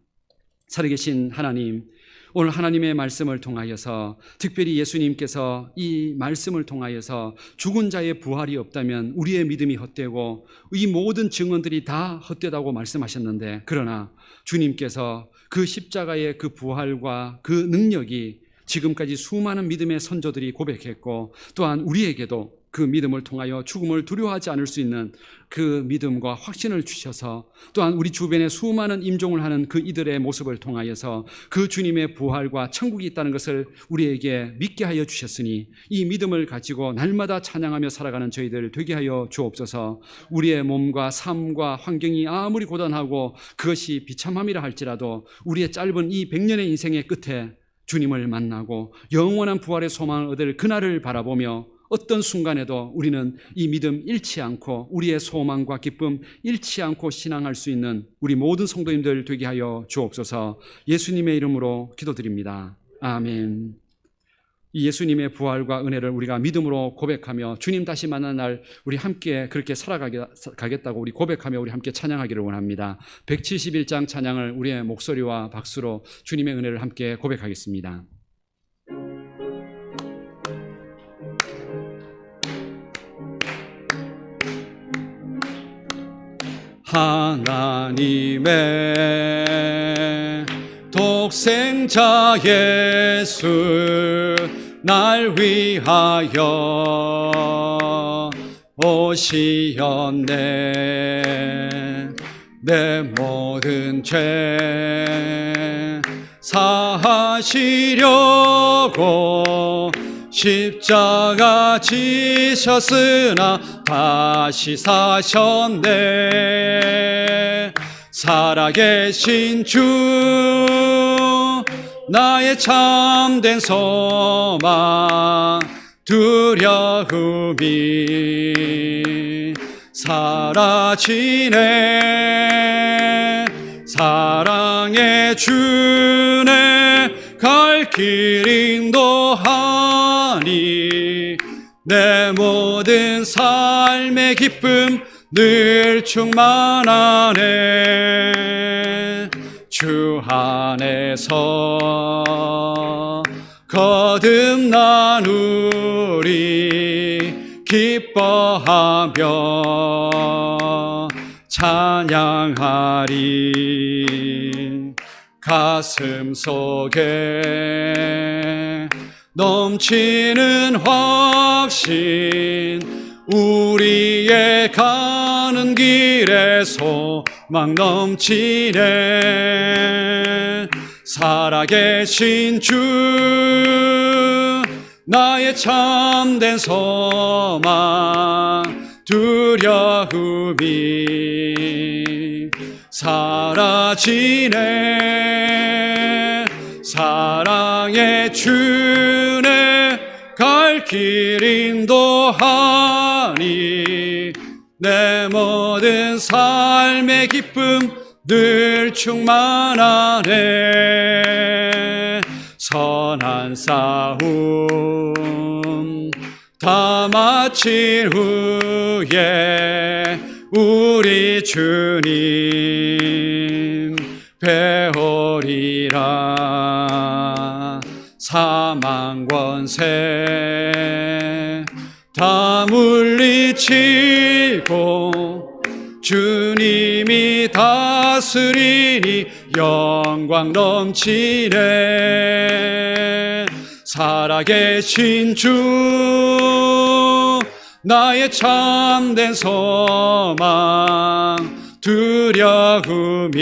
살아계신 하나님, 오늘 하나님의 말씀을 통하여서, 특별히 예수님께서 이 말씀을 통하여서 죽은 자의 부활이 없다면 우리의 믿음이 헛되고 이 모든 증언들이 다 헛되다고 말씀하셨는데, 그러나 주님께서 그 십자가의 그 부활과 그 능력이 지금까지 수많은 믿음의 선조들이 고백했고, 또한 우리에게도 그 믿음을 통하여 죽음을 두려워하지 않을 수 있는 그 믿음과 확신을 주셔서, 또한 우리 주변에 수많은 임종을 하는 그 이들의 모습을 통하여서 그 주님의 부활과 천국이 있다는 것을 우리에게 믿게 하여 주셨으니, 이 믿음을 가지고 날마다 찬양하며 살아가는 저희들 되게 하여 주옵소서. 우리의 몸과 삶과 환경이 아무리 고단하고 그것이 비참함이라 할지라도 우리의 짧은 이 100년의 인생의 끝에 주님을 만나고 영원한 부활의 소망을 얻을 그날을 바라보며 어떤 순간에도 우리는 이 믿음 잃지 않고 우리의 소망과 기쁨 잃지 않고 신앙할 수 있는 우리 모든 성도님들 되게 하여 주옵소서. 예수님의 이름으로 기도드립니다. 아멘. 이 예수님의 부활과 은혜를 우리가 믿음으로 고백하며 주님 다시 만난 날 우리 함께 그렇게 살아가겠다고 우리 고백하며 우리 함께 찬양하기를 원합니다. 171장 찬양을 우리의 목소리와 박수로 주님의 은혜를 함께 고백하겠습니다. 하나님의 독생자 예수 날 위하여 오시었네. 내 모든 죄 사하시려고 십자가 지셨으나 다시 사셨네. 살아계신 주 나의 참된 소망 두려움이 사라지네. 사랑의 주네 갈 길 인도하니 내 모든 삶의 기쁨 늘 충만하네. 주 안에서 거듭나누리 기뻐하며 찬양하리. 가슴 속에 넘치는 확신, 우리의 가는 길에 소망 넘치네. 살아계신 주 나의 참된 소망, 두려움이 사라지네. 사랑의 주네 갈 길 인도하니 내 모든 삶의 기쁨 늘 충만하네. 선한 싸움 다 마친 후에 우리 주님 배우리라. 사망 권세 다 물리치고 주님이 다스리니 영광 넘치네. 살아계신 주 나의 참된 소망, 두려움이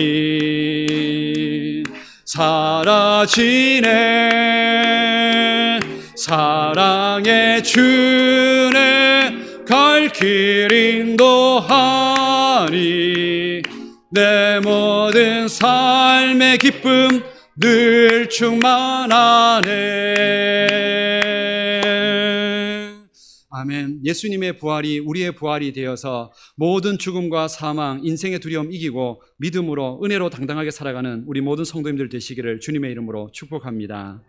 사라지네. 사랑의 주네 갈 길 인도하니 내 모든 삶의 기쁨 늘 충만하네. 아멘. 예수님의 부활이 우리의 부활이 되어서 모든 죽음과 사망, 인생의 두려움 이기고 믿음으로 은혜로 당당하게 살아가는 우리 모든 성도님들 되시기를 주님의 이름으로 축복합니다.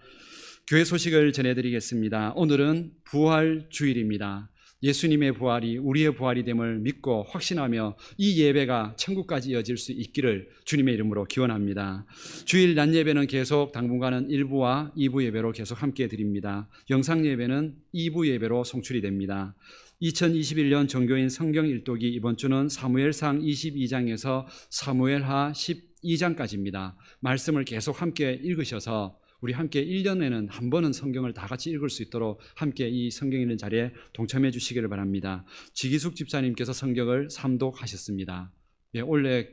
교회 소식을 전해드리겠습니다. 오늘은 부활 주일입니다. 예수님의 부활이 우리의 부활이 됨을 믿고 확신하며 이 예배가 천국까지 이어질 수 있기를 주님의 이름으로 기원합니다. 주일 낮 예배는 계속 당분간은 1부와 2부 예배로 계속 함께 드립니다. 영상 예배는 2부 예배로 송출이 됩니다. 2021년 종교인 성경 일독이 이번 주는 사무엘상 22장에서 사무엘하 12장까지입니다. 말씀을 계속 함께 읽으셔서 우리 함께 1년에는 한 번은 성경을 다 같이 읽을 수 있도록 함께 이 성경 읽는 자리에 동참해 주시기를 바랍니다. 지기숙 집사님께서 성경을 삼독하셨습니다. 원래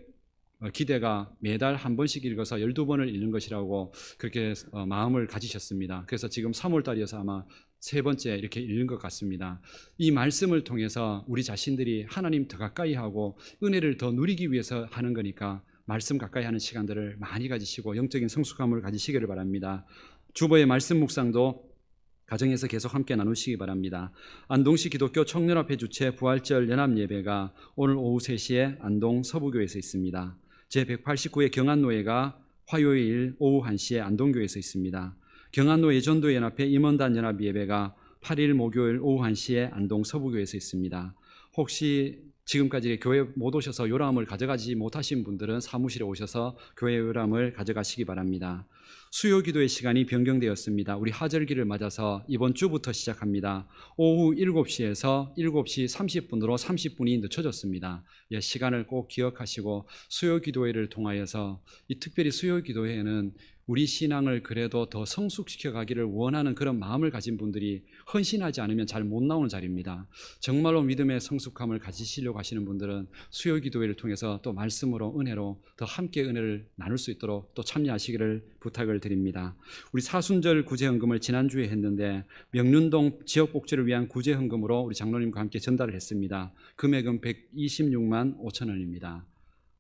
기대가 매달 한 번씩 읽어서 12번을 읽는 것이라고 그렇게 마음을 가지셨습니다. 그래서 지금 3월달이어서 아마 세 번째 이렇게 읽는 것 같습니다. 이 말씀을 통해서 우리 자신들이 하나님 더 가까이 하고 은혜를 더 누리기 위해서 하는 거니까 말씀 가까이 하는 시간들을 많이 가지시고 영적인 성숙함을 가지시기를 바랍니다. 주보의 말씀 묵상도 가정에서 계속 함께 나누시기 바랍니다. 안동시 기독교 청년합회 주최 부활절 연합예배가 오늘 오후 3시에 안동 서부교회에서 있습니다. 제189회 경안노회가 화요일 오후 1시에 안동교회에서 있습니다. 경안노회 전도연합회 임원단 연합예배가 8일 목요일 오후 1시에 안동 서부교회에서 있습니다. 혹시 지금까지 교회 못 오셔서 요람을 가져가지 못하신 분들은 사무실에 오셔서 교회 요람을 가져가시기 바랍니다. 수요기도의 시간이 변경되었습니다. 우리 하절기를 맞아서 이번 주부터 시작합니다. 오후 7시에서 7시 30분으로 30분이 늦춰졌습니다. 시간을 꼭 기억하시고 수요기도회를 통하여서 이 특별히 수요기도회에는 우리 신앙을 그래도 더 성숙시켜 가기를 원하는 그런 마음을 가진 분들이 헌신하지 않으면 잘 못 나오는 자리입니다. 정말로 믿음의 성숙함을 가지시려고 하시는 분들은 수요기도회를 통해서 또 말씀으로 은혜로 더 함께 은혜를 나눌 수 있도록 또 참여하시기를 부탁을 드립니다. 우리 사순절 구제헌금을 지난주에 했는데 명륜동 지역복지를 위한 구제헌금으로 우리 장로님과 함께 전달을 했습니다. 금액은 126만 5천 원입니다.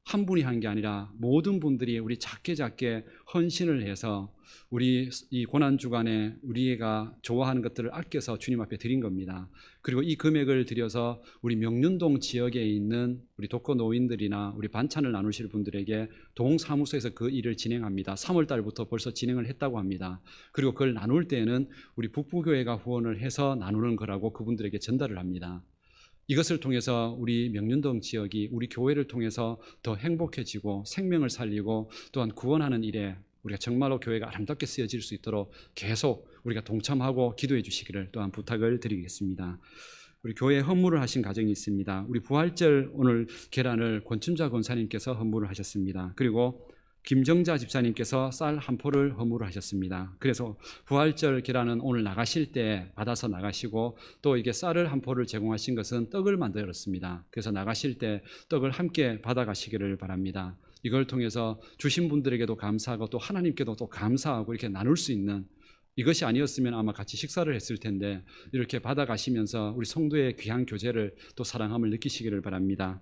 한 분이 한 게 아니라 모든 분들이 우리 작게 헌신을 해서 우리 이 고난주간에 우리가 좋아하는 것들을 아껴서 주님 앞에 드린 겁니다. 그리고 이 금액을 들여서 우리 명륜동 지역에 있는 우리 독거 노인들이나 우리 반찬을 나누실 분들에게 동사무소에서 그 일을 진행합니다. 3월 달부터 벌써 진행을 했다고 합니다. 그리고 그걸 나눌 때에는 우리 북부교회가 후원을 해서 나누는 거라고 그분들에게 전달을 합니다. 이것을 통해서 우리 명륜동 지역이 우리 교회를 통해서 더 행복해지고 생명을 살리고 또한 구원하는 일에 우리가 정말로 교회가 아름답게 쓰여질 수 있도록 계속 우리가 동참하고 기도해 주시기를 또한 부탁을 드리겠습니다. 우리 교회에 헌물을 하신 가정이 있습니다. 우리 부활절 오늘 계란을 권춘자 권사님께서 헌물을 하셨습니다. 그리고 김정자 집사님께서 쌀 한 포를 헌물을 하셨습니다. 그래서 부활절 계란은 오늘 나가실 때 받아서 나가시고 또 이게 쌀을 한 포를 제공하신 것은 떡을 만들었습니다. 그래서 나가실 때 떡을 함께 받아가시기를 바랍니다. 이걸 통해서 주신 분들에게도 감사하고 또 하나님께도 또 감사하고 이렇게 나눌 수 있는, 이것이 아니었으면 아마 같이 식사를 했을 텐데 이렇게 받아가시면서 우리 성도의 귀한 교제를 또 사랑함을 느끼시기를 바랍니다.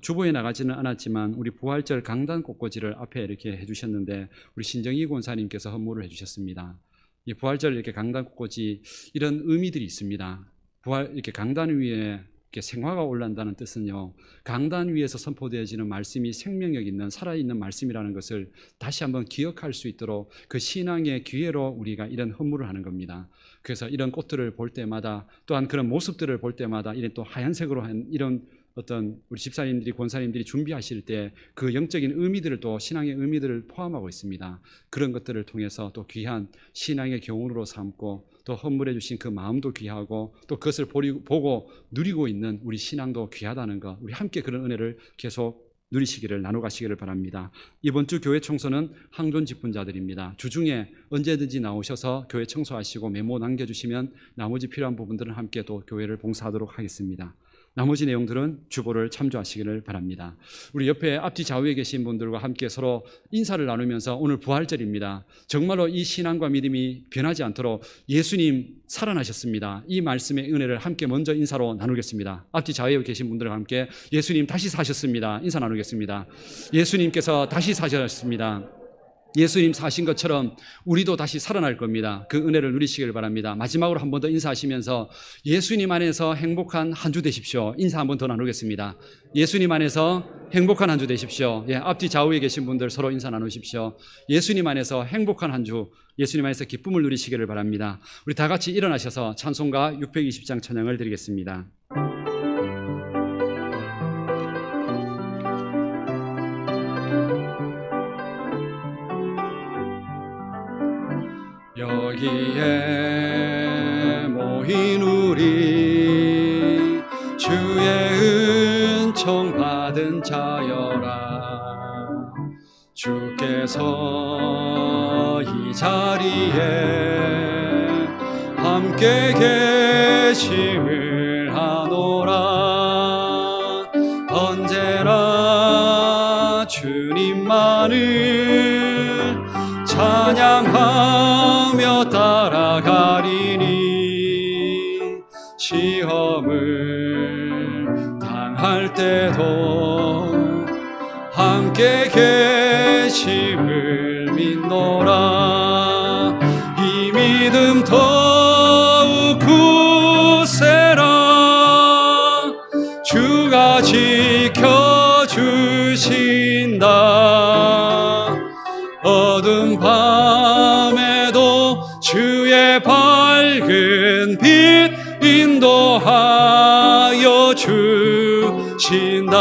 주보에 나가지는 않았지만 우리 부활절 강단 꽃꽂이를 앞에 이렇게 해주셨는데 우리 신정희 권사님께서 헌물을 해주셨습니다. 이 부활절 이렇게 강단 꽃꽂이 이런 의미들이 있습니다. 부활 이렇게 강단 위에 이렇게 생화가 올라온다는 뜻은요, 강단 위에서 선포되어지는 말씀이 생명력 있는 살아있는 말씀이라는 것을 다시 한번 기억할 수 있도록 그 신앙의 기회로 우리가 이런 헌물을 하는 겁니다. 그래서 이런 꽃들을 볼 때마다 또한 그런 모습들을 볼 때마다 이런 또 하얀색으로 한 이런 어떤 우리 집사님들이 권사님들이 준비하실 때 그 영적인 의미들을 또 신앙의 의미들을 포함하고 있습니다. 그런 것들을 통해서 또 귀한 신앙의 교훈으로 삼고 또 헌물해 주신 그 마음도 귀하고 또 그것을 보고 누리고 있는 우리 신앙도 귀하다는 것, 우리 함께 그런 은혜를 계속 누리시기를 나눠 가시기를 바랍니다. 이번 주 교회 청소는 항존 직분자들입니다. 주중에 언제든지 나오셔서 교회 청소하시고 메모 남겨주시면 나머지 필요한 부분들은 함께 또 교회를 봉사하도록 하겠습니다. 나머지 내용들은 주보를 참조하시기를 바랍니다. 우리 옆에 앞뒤 좌우에 계신 분들과 함께 서로 인사를 나누면서 오늘 부활절입니다. 정말로 이 신앙과 믿음이 변하지 않도록 예수님 살아나셨습니다. 이 말씀의 은혜를 함께 먼저 인사로 나누겠습니다. 앞뒤 좌우에 계신 분들과 함께 예수님 다시 사셨습니다. 인사 나누겠습니다. 예수님께서 다시 사셨습니다. 예수님 사신 것처럼 우리도 다시 살아날 겁니다. 그 은혜를 누리시길 바랍니다. 마지막으로 한 번 더 인사하시면서 예수님 안에서 행복한 한 주 되십시오. 인사 한 번 더 나누겠습니다. 예수님 안에서 행복한 한 주 되십시오. 앞뒤 좌우에 계신 분들 서로 인사 나누십시오. 예수님 안에서 행복한 한 주, 예수님 안에서 기쁨을 누리시기를 바랍니다. 우리 다 같이 일어나셔서 찬송가 620장 찬양을 드리겠습니다. 여기에 모인 우리 주의 은총 받은 자여라. 주께서 이 자리에 함께 계심을 아노라. 언제나 주님만을 찬양하며 따라가리니 시험을 당할 때도 함께 계심을 믿노라. 이 믿음 더욱 굳세라. 주가 지켜주신다. 어두운 밤에도 주의 밝은 빛 인도하여 주신다.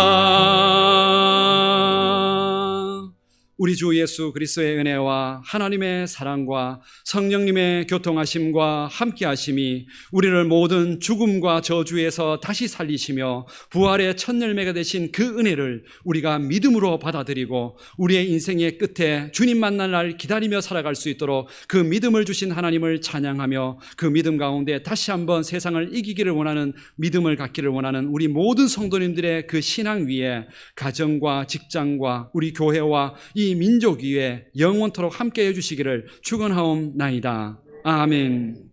우리 주 예수 그리스도의 은혜와 하나님의 사랑과 성령님의 교통하심과 함께하심이 우리를 모든 죽음과 저주에서 다시 살리시며 부활의 첫 열매가 되신 그 은혜를 우리가 믿음으로 받아들이고 우리의 인생의 끝에 주님 만날 날 기다리며 살아갈 수 있도록 그 믿음을 주신 하나님을 찬양하며 그 믿음 가운데 다시 한번 세상을 이기기를 원하는 믿음을 갖기를 원하는 우리 모든 성도님들의 그 신앙 위에 가정과 직장과 우리 교회와 이 민족 위에 영원토록 함께 해주시기를 축원하옵나이다. 아멘.